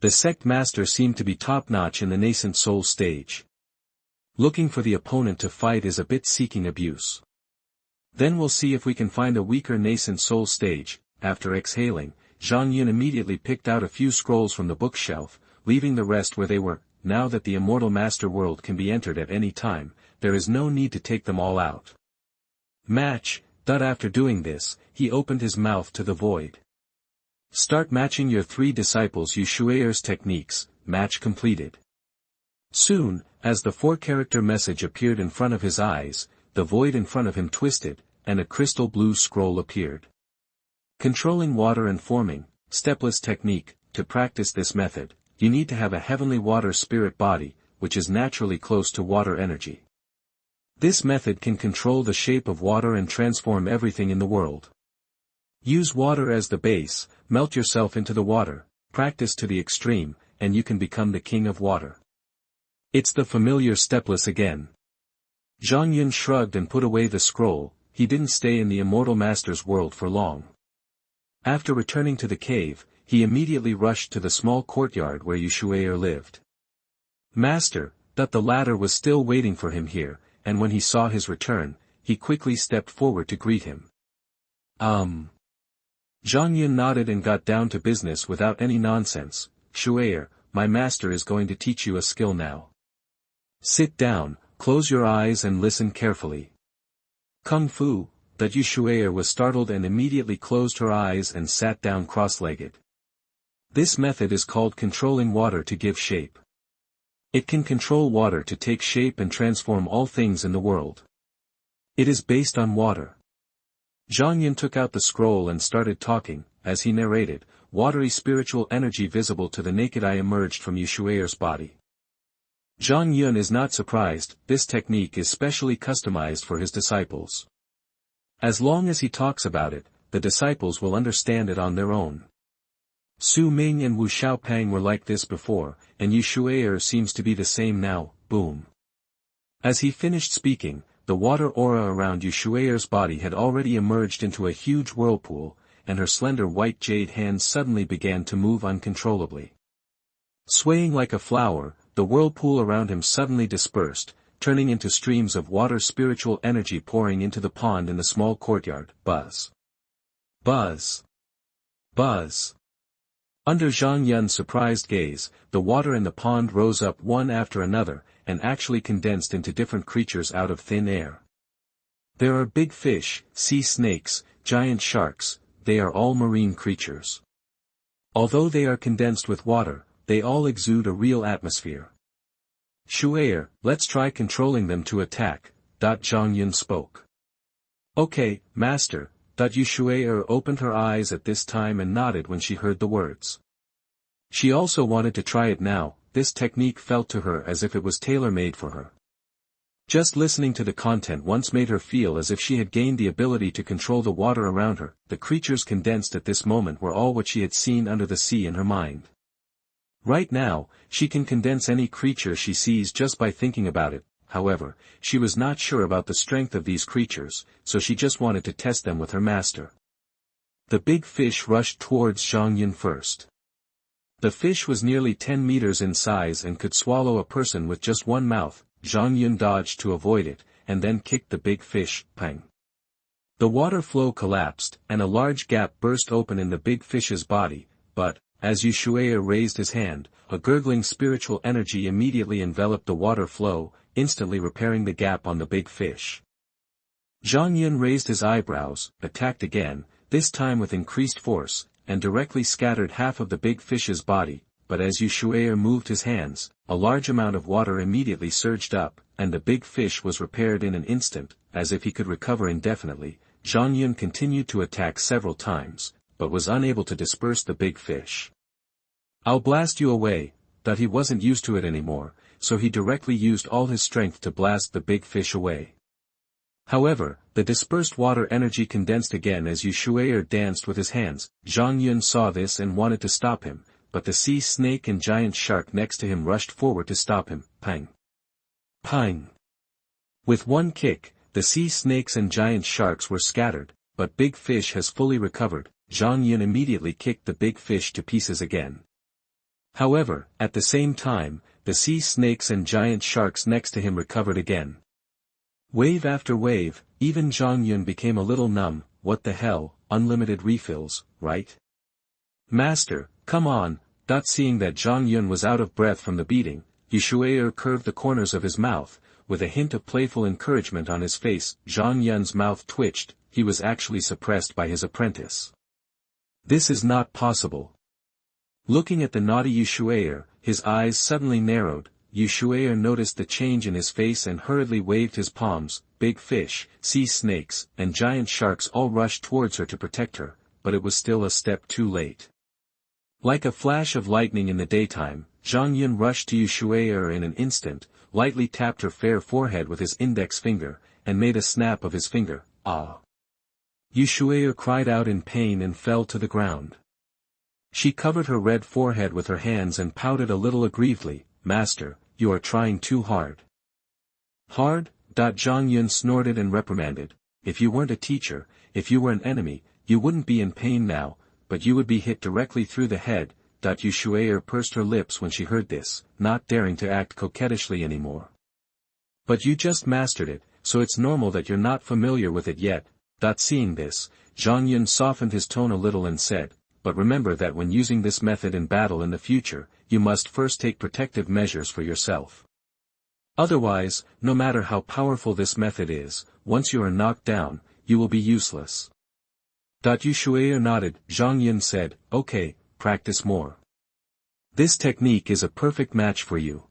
The sect master seemed to be top-notch in the Nascent Soul Stage. Looking for the opponent to fight is a bit seeking abuse. Then we'll see if we can find a weaker Nascent Soul Stage. After exhaling, Zhang Yun immediately picked out a few scrolls from the bookshelf, leaving the rest where they were. Now that the immortal master world can be entered at any time, there is no need to take them all out. Match. After doing this, he opened his mouth to the void. Start matching your 3 disciples Shui'er's techniques. Match completed. Soon, as the 4-character message appeared in front of his eyes, the void in front of him twisted, and a crystal blue scroll appeared. Controlling water and forming, stepless technique. To practice this method, you need to have a heavenly water spirit body, which is naturally close to water energy. This method can control the shape of water and transform everything in the world. Use water as the base, melt yourself into the water, practice to the extreme, and you can become the king of water. It's the familiar stepless again. Zhang Yun shrugged and put away the scroll. He didn't stay in the immortal master's world for long. After returning to the cave, he immediately rushed to the small courtyard where Shui'er lived. Master, the latter was still waiting for him here, and when he saw his return, he quickly stepped forward to greet him. Zhang Yun nodded and got down to business without any nonsense. Shui'er, my master is going to teach you a skill now. Sit down, close your eyes and listen carefully. Kung Fu. Shui'er was startled and immediately closed her eyes and sat down cross-legged. This method is called controlling water to give shape. It can control water to take shape and transform all things in the world. It is based on water. Zhang Yun took out the scroll and started talking. As he narrated, watery spiritual energy visible to the naked eye emerged from Shui'er's body. Zhang Yun is not surprised. This technique is specially customized for his disciples. As long as he talks about it, the disciples will understand it on their own. Su Ming and Wu Xiaopang were like this before, and Shui'er seems to be the same now. Boom. As he finished speaking, the water aura around Shui'er's body had already emerged into a huge whirlpool, and her slender white jade hands suddenly began to move uncontrollably. Swaying like a flower, the whirlpool around him suddenly dispersed, turning into streams of water spiritual energy pouring into the pond in the small courtyard. Buzz. Buzz. Buzz. Under Zhang Yun's surprised gaze, the water in the pond rose up one after another, and actually condensed into different creatures out of thin air. There are big fish, sea snakes, giant sharks, they are all marine creatures. Although they are condensed with water, they all exude a real atmosphere. Shui'er, let's try controlling them to attack. Zhang Yun spoke. Okay, master. Shui'er opened her eyes at this time and nodded when she heard the words. She also wanted to try it now. This technique felt to her as if it was tailor-made for her. Just listening to the content once made her feel as if she had gained the ability to control the water around her. The creatures condensed at this moment were all what she had seen under the sea in her mind. Right now, she can condense any creature she sees just by thinking about it. However, she was not sure about the strength of these creatures, so she just wanted to test them with her master. The big fish rushed towards Zhang Yun first. The fish was nearly 10 meters in size and could swallow a person with just one mouth. Zhang Yun dodged to avoid it, and then kicked the big fish, pang. The water flow collapsed, and a large gap burst open in the big fish's body, but, as Shui'er raised his hand, a gurgling spiritual energy immediately enveloped the water flow, instantly repairing the gap on the big fish. Zhang Yun raised his eyebrows, attacked again, this time with increased force, and directly scattered half of the big fish's body, but as Shui'er moved his hands, a large amount of water immediately surged up, and the big fish was repaired in an instant, as if he could recover indefinitely. Zhang Yun continued to attack several times, but was unable to disperse the big fish. "I'll blast you away," but he wasn't used to it anymore, so he directly used all his strength to blast the big fish away. However, the dispersed water energy condensed again as Shui'er danced with his hands. Zhang Yun saw this and wanted to stop him, but the sea snake and giant shark next to him rushed forward to stop him. Pang! Pang! With one kick, the sea snakes and giant sharks were scattered, but big fish has fully recovered. Zhang Yun immediately kicked the big fish to pieces again. However, at the same time, the sea snakes and giant sharks next to him recovered again. Wave after wave, even Zhang Yun became a little numb. What the hell, unlimited refills, right? Master, come on. Seeing that Zhang Yun was out of breath from the beating, Shui'er curved the corners of his mouth, with a hint of playful encouragement on his face. Zhang Yun's mouth twitched, he was actually suppressed by his apprentice. This is not possible. Looking at the naughty Shui'er, his eyes suddenly narrowed. Shui'er noticed the change in his face and hurriedly waved his palms. Big fish, sea snakes, and giant sharks all rushed towards her to protect her, but it was still a step too late. Like a flash of lightning in the daytime, Zhang Yun rushed to Shui'er in an instant, lightly tapped her fair forehead with his index finger, and made a snap of his finger. Ah! Shui'er cried out in pain and fell to the ground. She covered her red forehead with her hands and pouted a little aggrievedly. "Master, you are trying too hard." "Hard?" Zhang Yun snorted and reprimanded. "If you weren't a teacher, if you were an enemy, you wouldn't be in pain now, but you would be hit directly through the head." Shui'er pursed her lips when she heard this, not daring to act coquettishly anymore. "But you just mastered it, so it's normal that you're not familiar with it yet." Seeing this, Zhang Yun softened his tone a little and said, "But remember that when using this method in battle in the future, you must first take protective measures for yourself. Otherwise, no matter how powerful this method is, once you are knocked down, you will be useless." Shui'er nodded. Zhang Yun said, "Okay, practice more. This technique is a perfect match for you.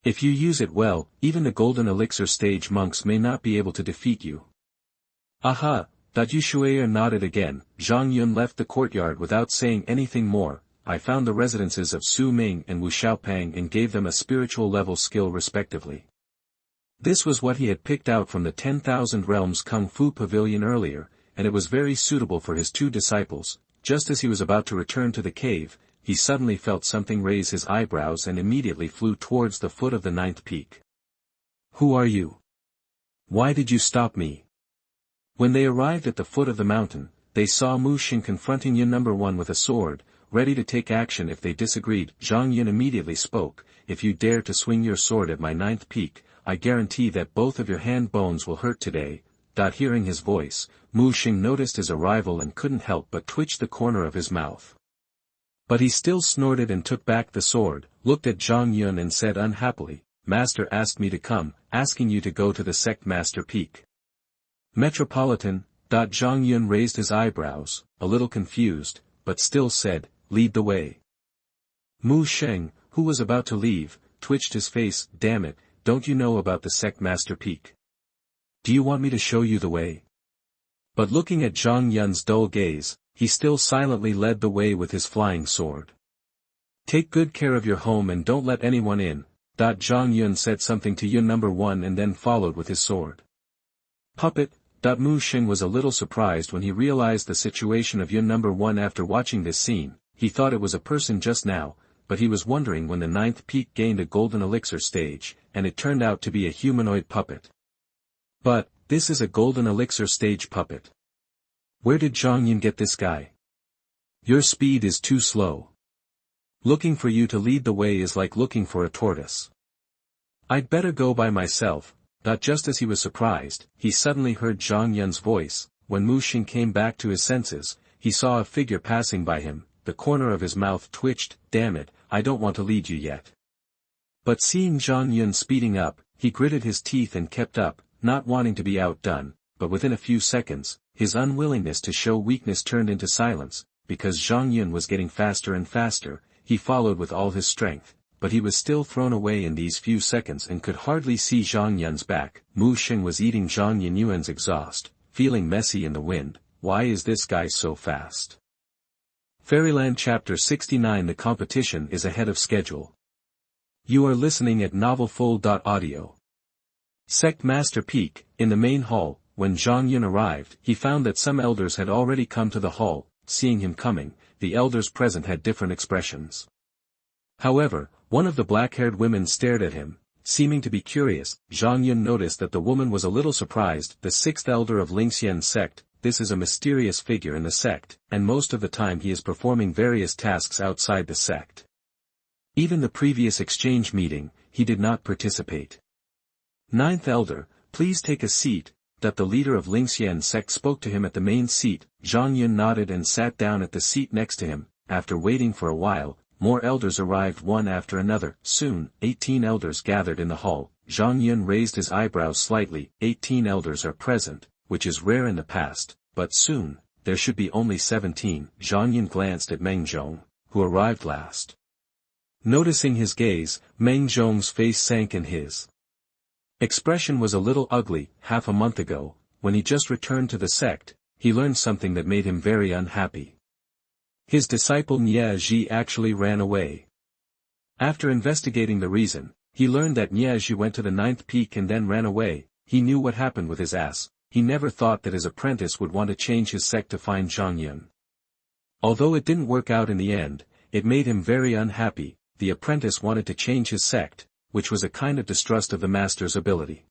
If you use it well, even the golden elixir stage monks may not be able to defeat you." "Aha!" Shui'er nodded again. Zhang Yun left the courtyard without saying anything more. "I found the residences of Su Ming and Wu Xiaopang and gave them a spiritual level skill respectively." This was what he had picked out from the 10,000 Realms Kung Fu Pavilion earlier, and it was very suitable for his two disciples. Just as he was about to return to the cave, he suddenly felt something raise his eyebrows and immediately flew towards the foot of the 9th peak. "Who are you? Why did you stop me?" When they arrived at the foot of the mountain, they saw Mu Xing confronting Yun No. 1 with a sword, ready to take action if they disagreed. Zhang Yun immediately spoke, "If you dare to swing your sword at my 9th peak, I guarantee that both of your hand bones will hurt today." Hearing his voice, Mu Xing noticed his arrival and couldn't help but twitch the corner of his mouth. But he still snorted and took back the sword, looked at Zhang Yun and said unhappily, "Master asked me to come, asking you to go to the Sect Master Peak." "Metropolitan?" Zhang Yun raised his eyebrows, a little confused, but still said, "Lead the way." Mu Xing, who was about to leave, twitched his face. "Damn it, don't you know about the Sect Master Peak? Do you want me to show you the way?" But looking at Zhang Yun's dull gaze, he still silently led the way with his flying sword. Take good care of your home and don't let anyone in. Zhang Yun said something to Yun number 1 and then followed with his sword. Puppet. Mu Xing was a little surprised when he realized the situation of Yun number 1 after watching this scene. He thought it was a person just now, but he was wondering when the 9th peak gained a golden elixir stage, and it turned out to be a humanoid puppet. But, this is a golden elixir stage puppet. Where did Zhang Yun get this guy? Your speed is too slow. Looking for you to lead the way is like looking for a tortoise. I'd better go by myself. Just as he was surprised, he suddenly heard Zhang Yun's voice. When Mu Xing came back to his senses, he saw a figure passing by him. The corner of his mouth twitched. Damn it, I don't want to lead you yet. But seeing Zhang Yun speeding up, he gritted his teeth and kept up, not wanting to be outdone, but within a few seconds, his unwillingness to show weakness turned into silence, because Zhang Yun was getting faster and faster. He followed with all his strength, but he was still thrown away in these few seconds and could hardly see Zhang Yun's back. Mu Xing was eating Zhang Yuan's exhaust, feeling messy in the wind. Why is this guy so fast? Fairyland Chapter 69. The competition is ahead of schedule. You are listening at novelfold.audio. Sect Master Peak. In the main hall, when Zhang Yun arrived, he found that some elders had already come to the hall. Seeing him coming, the elders present had different expressions. However, one of the black-haired women stared at him, seeming to be curious. Zhang Yun noticed that the woman was a little surprised. The 6th elder of Lingxian's sect. This is a mysterious figure in the sect, and most of the time he is performing various tasks outside the sect. Even the previous exchange meeting, he did not participate. 9th elder, please take a seat. That the leader of Lingxian's sect spoke to him at the main seat. Zhang Yun nodded and sat down at the seat next to him. After waiting for a while, more elders arrived one after another. Soon, 18 elders gathered in the hall. Zhang Yun raised his eyebrows slightly. 18 elders are present, which is rare in the past, but soon, there should be only 17. Zhang Yun glanced at Meng Zhong, who arrived last. Noticing his gaze, Meng Zhong's face sank in his expression was a little ugly. Half a month ago, when he just returned to the sect, he learned something that made him very unhappy. His disciple Nye Ji actually ran away. After investigating the reason, he learned that Nye Ji went to the 9th peak and then ran away. He knew what happened with his ass. He never thought that his apprentice would want to change his sect to find Zhang Yun. Although it didn't work out in the end, it made him very unhappy. The apprentice wanted to change his sect, which was a kind of distrust of the master's ability.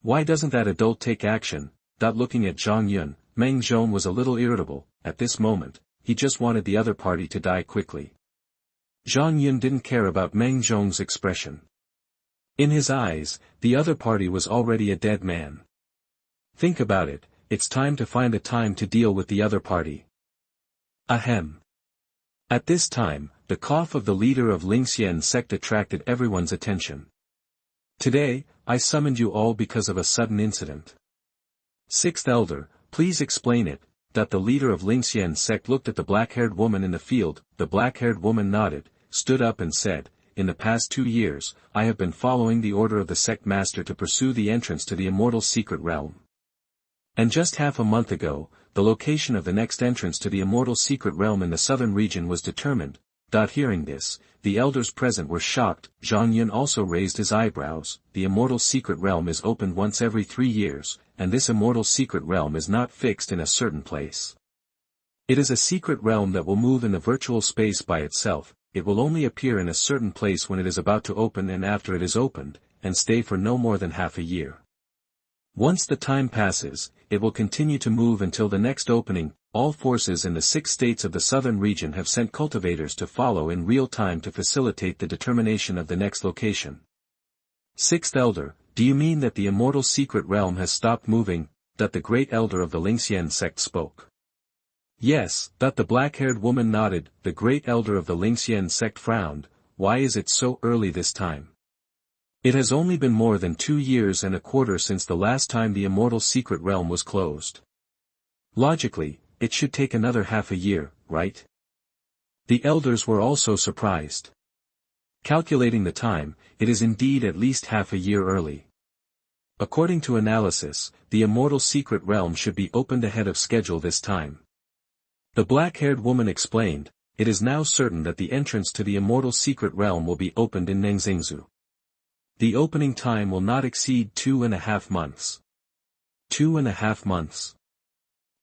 Why doesn't that adult take action? Looking at Zhang Yun, Meng Zhong was a little irritable. At this moment, he just wanted the other party to die quickly. Zhang Yun didn't care about Meng Zhong's expression. In his eyes, the other party was already a dead man. Think about it, it's time to find a time to deal with the other party. Ahem. At this time, the cough of the leader of Lingxian's sect attracted everyone's attention. Today, I summoned you all because of a sudden incident. 6th elder, please explain it. The leader of Lingxian's sect looked at the black-haired woman in the field. The black-haired woman nodded, stood up and said, in the past 2 years, I have been following the order of the sect master to pursue the entrance to the immortal secret realm. And just half a month ago, the location of the next entrance to the immortal secret realm in the southern region was determined. Hearing this, the elders present were shocked. Zhang Yun also raised his eyebrows. The immortal secret realm is opened once every 3 years, and this immortal secret realm is not fixed in a certain place. It is a secret realm that will move in the virtual space by itself. It will only appear in a certain place when it is about to open and after it is opened, and stay for no more than half a year. Once the time passes, it will continue to move until the next opening. All forces in the 6 states of the southern region have sent cultivators to follow in real time to facilitate the determination of the next location. 6th elder, do you mean that the immortal secret realm has stopped moving? The great elder of the Lingxian sect spoke. Yes. The black-haired woman nodded. The great elder of the Lingxian sect frowned. Why is it so early this time? It has only been more than 2 years and a quarter since the last time the immortal secret realm was closed. Logically, it should take another half a year, right? The elders were also surprised. Calculating the time, it is indeed at least half a year early. According to analysis, the immortal secret realm should be opened ahead of schedule this time. The black-haired woman explained. it is now certain that the entrance to the immortal secret realm will be opened in Nengxingzu. The opening time will not exceed 2.5 months. 2.5 months.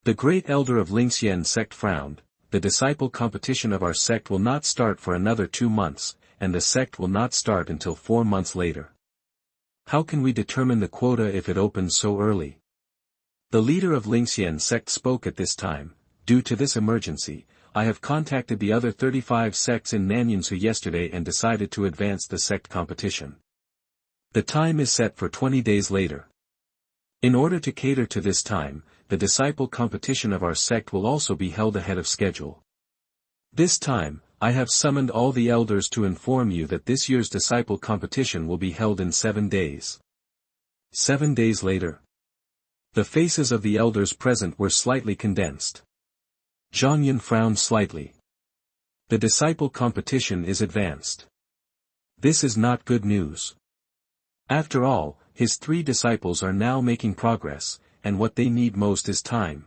The great elder of Lingxian sect frowned. The disciple competition of our sect will not start for another 2 months, and the sect will not start until 4 months later. How can we determine the quota if it opens so early? The leader of Lingxian sect spoke at this time. Due to this emergency, I have contacted the other 35 sects in Nanyunsu yesterday and decided to advance the sect competition. The time is set for 20 days later. In order to cater to this time, the disciple competition of our sect will also be held ahead of schedule. This time, I have summoned all the elders to inform you that this year's disciple competition will be held in 7 days. 7 days later. The faces of the elders present were slightly condensed. Zhang Yun frowned slightly. The disciple competition is advanced. This is not good news. After all, his 3 disciples are now making progress, and what they need most is time.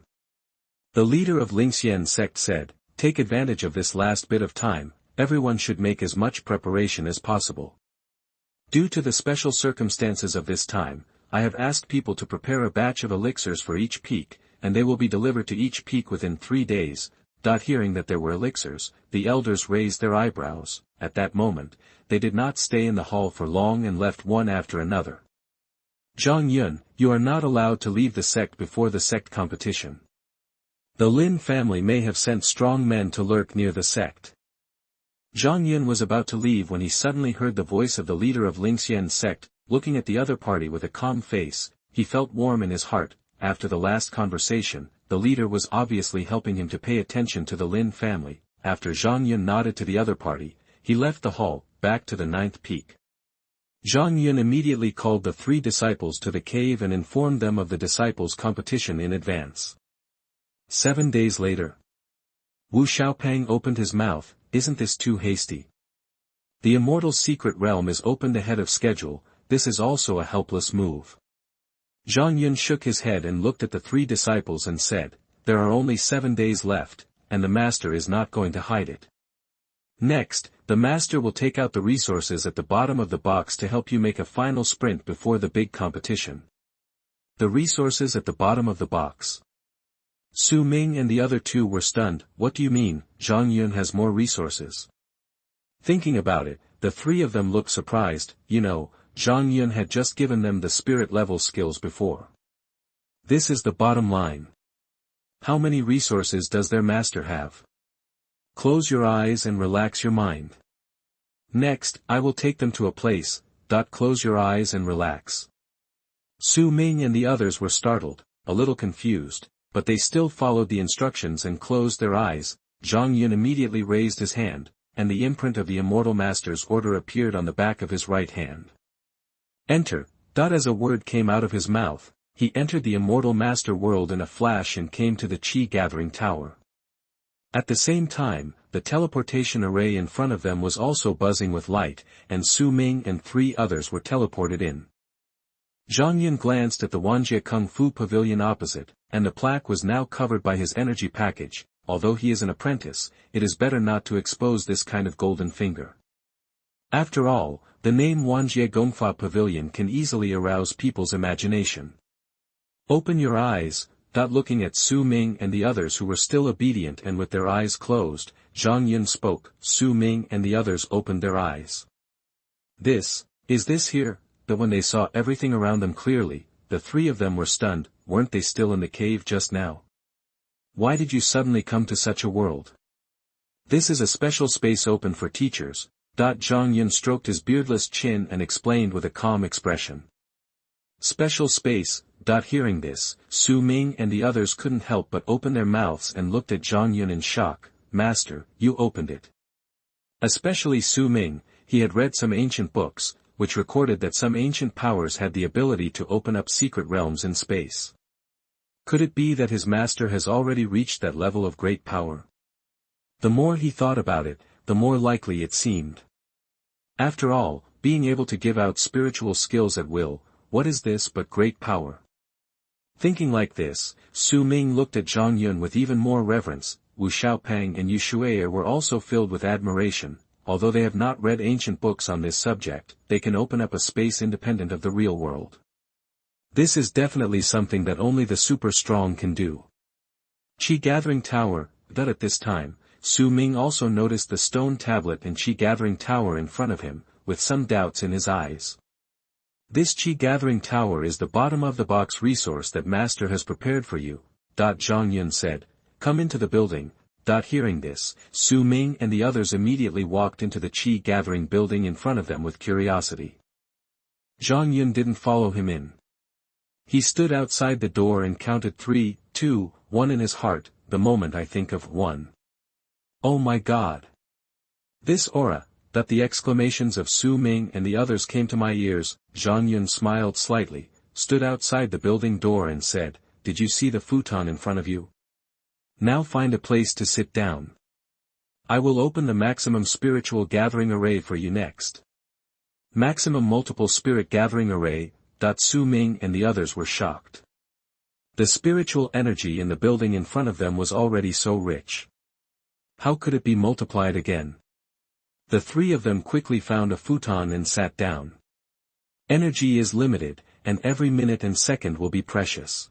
The leader of Lingxian sect said, "Take advantage of this last bit of time, everyone should make as much preparation as possible. Due to the special circumstances of this time, I have asked people to prepare a batch of elixirs for each peak, and they will be delivered to each peak within 3 days." Hearing that there were elixirs, the elders raised their eyebrows. At that moment, they did not stay in the hall for long and left one after another. Zhang Yun, you are not allowed to leave the sect before the sect competition. The Lin family may have sent strong men to lurk near the sect. Zhang Yun was about to leave when he suddenly heard the voice of the leader of Lingxian sect. Looking at the other party with a calm face, he felt warm in his heart. After the last conversation, the leader was obviously helping him to pay attention to the Lin family. After Zhang Yun nodded to the other party, he left the hall, back to the 9th peak. Zhang Yun immediately called the 3 disciples to the cave and informed them of the disciples' competition in advance. 7 days later. Wu Xiaopang opened his mouth. Isn't this too hasty? The immortal secret realm is opened ahead of schedule. This is also a helpless move. Zhang Yun shook his head and looked at the 3 disciples and said, "There are only 7 days left, and the master is not going to hide it. Next, the master will take out the resources at the bottom of the box to help you make a final sprint before the big competition." The resources at the bottom of the box. Su Ming and the other 2 were stunned. What do you mean, Zhang Yun has more resources? Thinking about it, the 3 of them looked surprised. Zhang Yun had just given them the spirit level skills before. This is the bottom line. How many resources does their master have? Close your eyes and relax your mind. Next, I will take them to a place. Close your eyes and relax. Su Ming and the others were startled, a little confused, but they still followed the instructions and closed their eyes. Zhang Yun immediately raised his hand, and the imprint of the immortal master's order appeared on the back of his right hand. Enter. As a word came out of his mouth, he entered the immortal master world in a flash and came to the Qi-gathering tower. At the same time, the teleportation array in front of them was also buzzing with light, and Su Ming and 3 others were teleported in. Zhang Yun glanced at the Wanjie Kung Fu pavilion opposite, and the plaque was now covered by his energy package. Although he is an apprentice, it is better not to expose this kind of golden finger. After all, the name Wanjie Gongfa Pavilion can easily arouse people's imagination. Open your eyes. Looking at Su Ming and the others who were still obedient and with their eyes closed, Zhang Yun spoke. Su Ming and the others opened their eyes. Is this here? But when they saw everything around them clearly, the 3 of them were stunned. Weren't they still in the cave just now? Why did you suddenly come to such a world? This is a special space open for teachers. Zhang Yun stroked his beardless chin and explained with a calm expression. Special space. Hearing this, Su Ming and the others couldn't help but open their mouths and looked at Zhang Yun in shock. Master, you opened it. Especially Su Ming, he had read some ancient books, which recorded that some ancient powers had the ability to open up secret realms in space. Could it be that his master has already reached that level of great power? The more he thought about it, the more likely it seemed. After all, being able to give out spiritual skills at will, what is this but great power? Thinking like this, Su Ming looked at Zhang Yun with even more reverence. Wu Xiaopang and Shui'er were also filled with admiration. Although they have not read ancient books on this subject, they can open up a space independent of the real world. This is definitely something that only the super strong can do. Qi Gathering Tower, that at this time, Su Ming also noticed the stone tablet and Qi Gathering Tower in front of him, with some doubts in his eyes. This Qi Gathering Tower is the bottom-of-the-box resource that Master has prepared for you, Zhang Yun said. Come into the building. Hearing this, Su Ming and the others immediately walked into the Qi Gathering building in front of them with curiosity. Zhang Yun didn't follow him in. He stood outside the door and counted 3, 2, 1 in his heart. The moment I think of 1. Oh my God! This aura, that the exclamations of Su Ming and the others came to my ears. Zhang Yun smiled slightly, stood outside the building door and said, Did you see the futon in front of you? Now find a place to sit down. I will open the maximum spiritual gathering array for you next. Maximum multiple spirit gathering array. Su Ming and the others were shocked. The spiritual energy in the building in front of them was already so rich. How could it be multiplied again? The three of them quickly found a futon and sat down. Energy is limited, and every minute and second will be precious.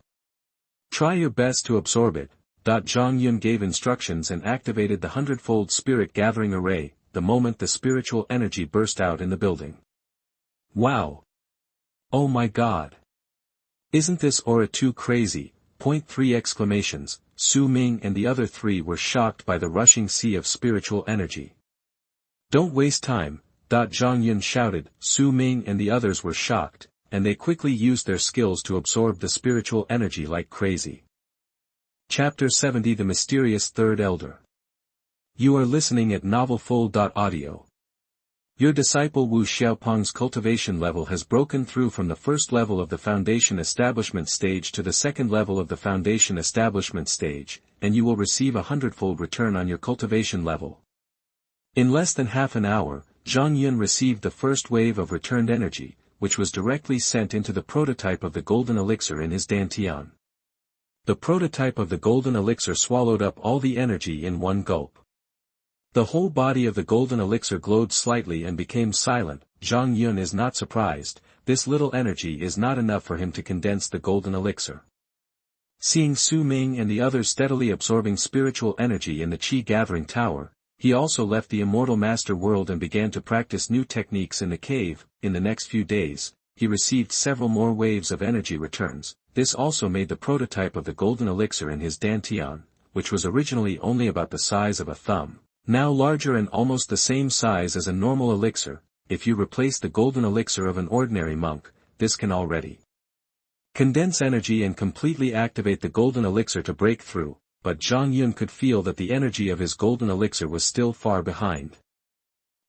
Try your best to absorb it. Zhang Yun gave instructions and activated the hundredfold spirit gathering array, the moment the spiritual energy burst out in the building. Wow! Oh my God! Isn't this aura too crazy? 3 exclamations. Su Ming and the other three were shocked by the rushing sea of spiritual energy. Don't waste time, Zhang Yun shouted. Su Ming and the others were shocked, and they quickly used their skills to absorb the spiritual energy like crazy. Chapter 70 The Mysterious Third Elder. You are listening at novelfold.audio. Your disciple Wu Xiaopang's cultivation level has broken through from the first level of the foundation establishment stage to the second level of the foundation establishment stage, and you will receive a hundredfold return on your cultivation level. In less than half an hour, Zhang Yun received the first wave of returned energy, which was directly sent into the prototype of the golden elixir in his dantian. The prototype of the golden elixir swallowed up all the energy in one gulp. The whole body of the golden elixir glowed slightly and became silent. Zhang Yun is not surprised, this little energy is not enough for him to condense the golden elixir. Seeing Su Ming and the others steadily absorbing spiritual energy in the Qi Gathering Tower, he also left the immortal master world and began to practice new techniques in the cave. In the next few days, he received several more waves of energy returns. This also made the prototype of the golden elixir in his dantian, which was originally only about the size of a thumb, now larger and almost the same size as a normal elixir. If you replace the golden elixir of an ordinary monk, this can already condense energy and completely activate the golden elixir to break through, but Zhang Yun could feel that the energy of his golden elixir was still far behind.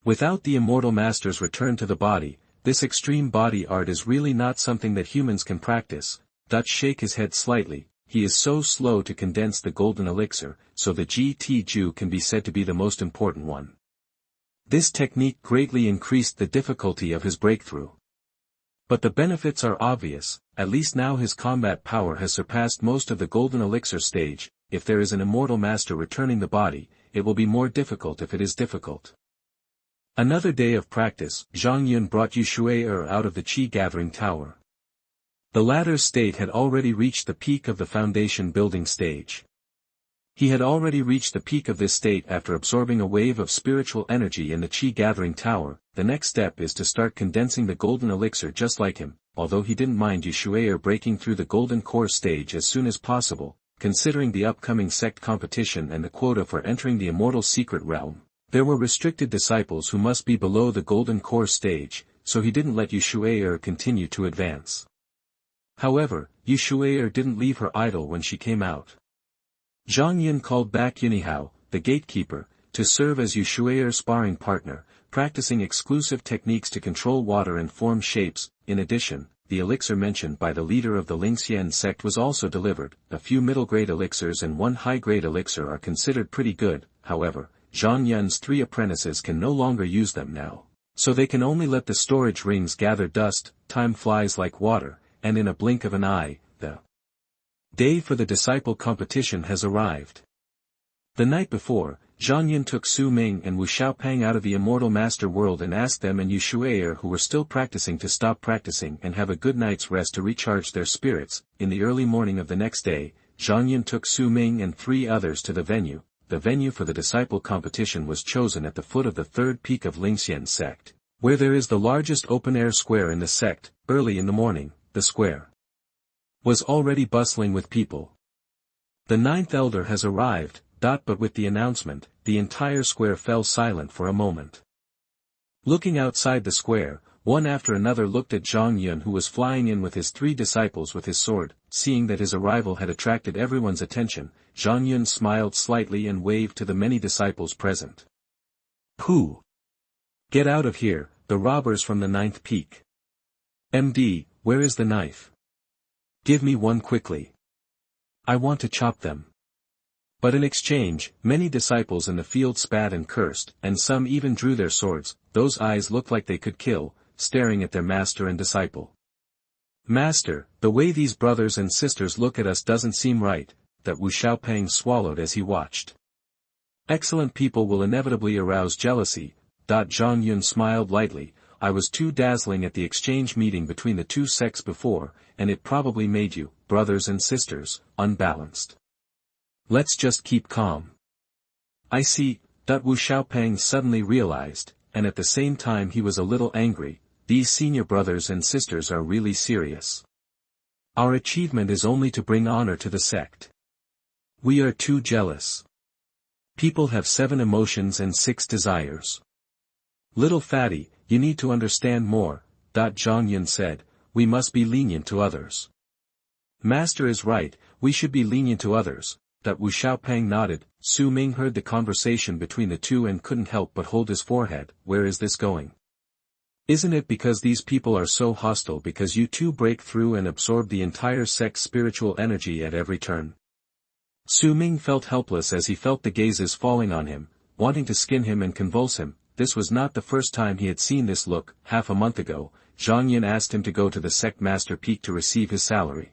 Without the immortal master's return to the body, this extreme body art is really not something that humans can practice. Shake his head slightly. He is so slow to condense the golden elixir, so the GT Ju can be said to be the most important one. This technique greatly increased the difficulty of his breakthrough. But the benefits are obvious, at least now his combat power has surpassed most of the golden elixir stage. If there is an immortal master returning the body, it will be more difficult if it is difficult. Another day of practice, Zhang Yun brought Shui'er out of the Qi Gathering Tower. The latter's state had already reached the peak of the foundation building stage. He had already reached the peak of this state after absorbing a wave of spiritual energy in the Qi Gathering Tower. The next step is to start condensing the golden elixir just like him, although he didn't mind Shui'er breaking through the golden core stage as soon as possible, considering the upcoming sect competition and the quota for entering the immortal secret realm. There were restricted disciples who must be below the golden core stage, so he didn't let Shui'er continue to advance. However, Shui'er didn't leave her idle when she came out. Zhang Yun called back Yunihao, the gatekeeper, to serve as Shui'er's sparring partner, practicing exclusive techniques to control water and form shapes. In addition, the elixir mentioned by the leader of the Lingxian sect was also delivered. A few middle-grade elixirs and one high-grade elixir are considered pretty good. However, Zhang Yun's 3 apprentices can no longer use them now, so they can only let the storage rings gather dust. Time flies like water, and in a blink of an eye, the day for the disciple competition has arrived. The night before, Zhang Yun took Su Ming and Wu Xiaopeng out of the immortal master world and asked them and Shui'er who were still practicing to stop practicing and have a good night's rest to recharge their spirits. In the early morning of the next day, Zhang Yun took Su Ming and 3 others to the venue. The venue for the disciple competition was chosen at the foot of the third peak of Lingxian Sect, where there is the largest open-air square in the sect. Early in the morning, the square was already bustling with people. The 9th elder has arrived. But with the announcement, the entire square fell silent for a moment. Looking outside the square, one after another looked at Zhang Yun who was flying in with his 3 disciples with his sword. Seeing that his arrival had attracted everyone's attention, Zhang Yun smiled slightly and waved to the many disciples present. "Pooh! Get out of here, the robbers from the 9th peak. MD, where is the knife? Give me one quickly. I want to chop them." But in exchange, many disciples in the field spat and cursed, and some even drew their swords. Those eyes looked like they could kill, staring at their master and disciple. "Master, the way these brothers and sisters look at us doesn't seem right," that Wu Xiaopeng swallowed as he watched. "Excellent people will inevitably arouse jealousy." Zhang Yun smiled lightly. "I was too dazzling at the exchange meeting between the 2 sects before, and it probably made you, brothers and sisters, unbalanced. Let's just keep calm." "I see," Wu Xiaopeng suddenly realized, and at the same time he was a little angry. These senior brothers and sisters are really serious. Our achievement is only to bring honor to the sect. We are too jealous. People have 7 emotions and 6 desires. Little fatty, you need to understand more, Zhang Yun said. "We must be lenient to others." "Master is right, we should be lenient to others." Wu Xiaopeng nodded. Su Ming heard the conversation between the 2 and couldn't help but hold his forehead. "Where is this going? Isn't it because these people are so hostile because you 2 break through and absorb the entire sect's spiritual energy at every turn?" Su Ming felt helpless as he felt the gazes falling on him, wanting to skin him and convulse him. This was not the first time he had seen this look. Half a month ago, Zhang Yun asked him to go to the sect master peak to receive his salary.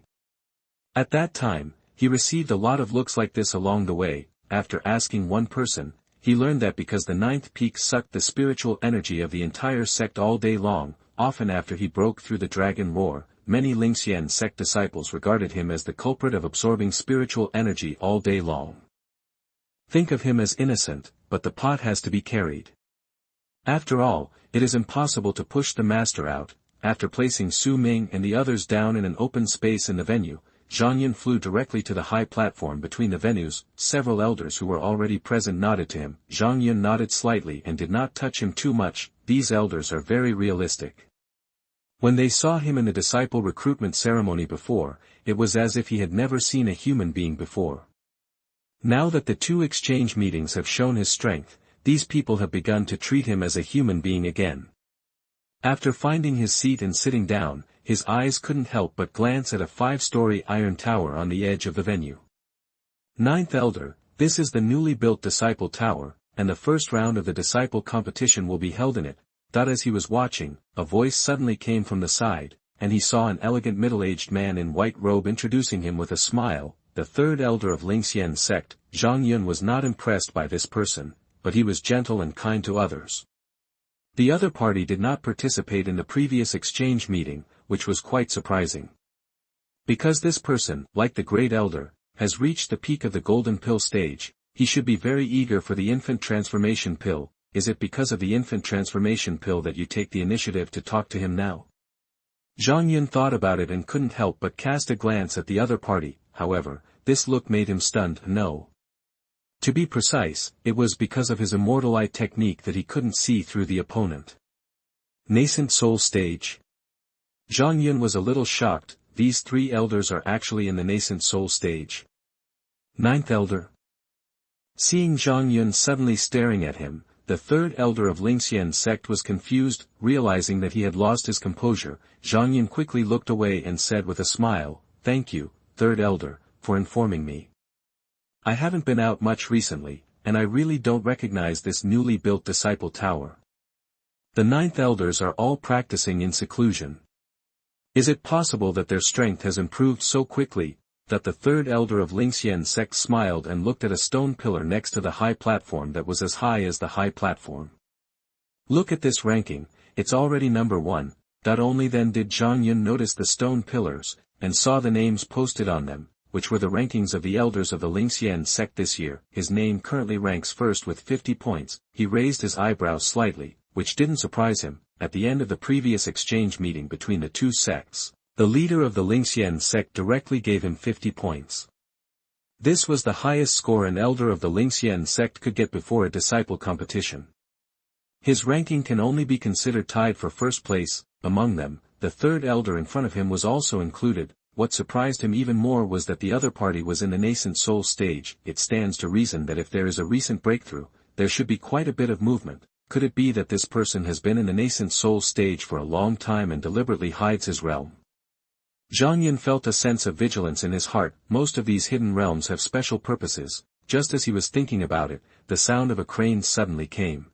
At that time, he received a lot of looks like this along the way. After asking one person, he learned that because the 9th peak sucked the spiritual energy of the entire sect all day long, often after he broke through the dragon roar, many Lingxian sect disciples regarded him as the culprit of absorbing spiritual energy all day long. Think of him as innocent, but the pot has to be carried. After all, it is impossible to push the master out. After placing Su Ming and the others down in an open space in the venue, Zhang Yun flew directly to the high platform between the venues. Several elders who were already present nodded to him. Zhang Yun nodded slightly and did not touch him too much. These elders are very realistic. When they saw him in the disciple recruitment ceremony before, it was as if he had never seen a human being before. Now that the 2 exchange meetings have shown his strength, these people have begun to treat him as a human being again. After finding his seat and sitting down, his eyes couldn't help but glance at a 5-story iron tower on the edge of the venue. 9th Elder, this is the newly built Disciple Tower, and the first round of the Disciple competition will be held in it. As he was watching, a voice suddenly came from the side, and he saw an elegant middle-aged man in white robe introducing him with a smile. The 3rd Elder of Lingxian Sect. Zhang Yun was not impressed by this person, but he was gentle and kind to others. The other party did not participate in the previous exchange meeting, which was quite surprising. Because this person, like the Great Elder, has reached the peak of the Golden Pill stage, he should be very eager for the infant transformation pill. Is it because of the infant transformation pill that you take the initiative to talk to him now? Zhang Yun thought about it and couldn't help but cast a glance at the other party. However, this look made him stunned. No. To be precise, it was because of his immortal eye technique that he couldn't see through the opponent. Nascent Soul Stage. Zhang Yun was a little shocked. These 3 elders are actually in the Nascent Soul Stage. 9th Elder. Seeing Zhang Yun suddenly staring at him, the 3rd Elder of Lingxian Sect was confused. Realizing that he had lost his composure, Zhang Yun quickly looked away and said with a smile, "Thank you, 3rd Elder, for informing me. I haven't been out much recently, and I really don't recognize this newly built Disciple Tower. The 9th Elders are all practicing in seclusion. Is it possible that their strength has improved so quickly?" that the third elder of Lingxian Sect smiled and looked at a stone pillar next to the high platform that was as high as the high platform. "Look at this ranking, it's already number 1, not only then did Zhang Yun notice the stone pillars, and saw the names posted on them, which were the rankings of the elders of the Lingxian Sect this year. His name currently ranks first with 50 points, he raised his eyebrows slightly, which didn't surprise him. At the end of the previous exchange meeting between the two sects, the leader of the Lingxian Sect directly gave him 50 points. This was the highest score an elder of the Lingxian Sect could get before a disciple competition. His ranking can only be considered tied for first place. Among them, the third elder in front of him was also included. What surprised him even more was that the other party was in the Nascent Soul Stage. It stands to reason that if there is a recent breakthrough, there should be quite a bit of movement. Could it be that this person has been in the Nascent Soul Stage for a long time and deliberately hides his realm? Zhang Yun felt a sense of vigilance in his heart. Most of these hidden realms have special purposes. Just as he was thinking about it, the sound of a crane suddenly came.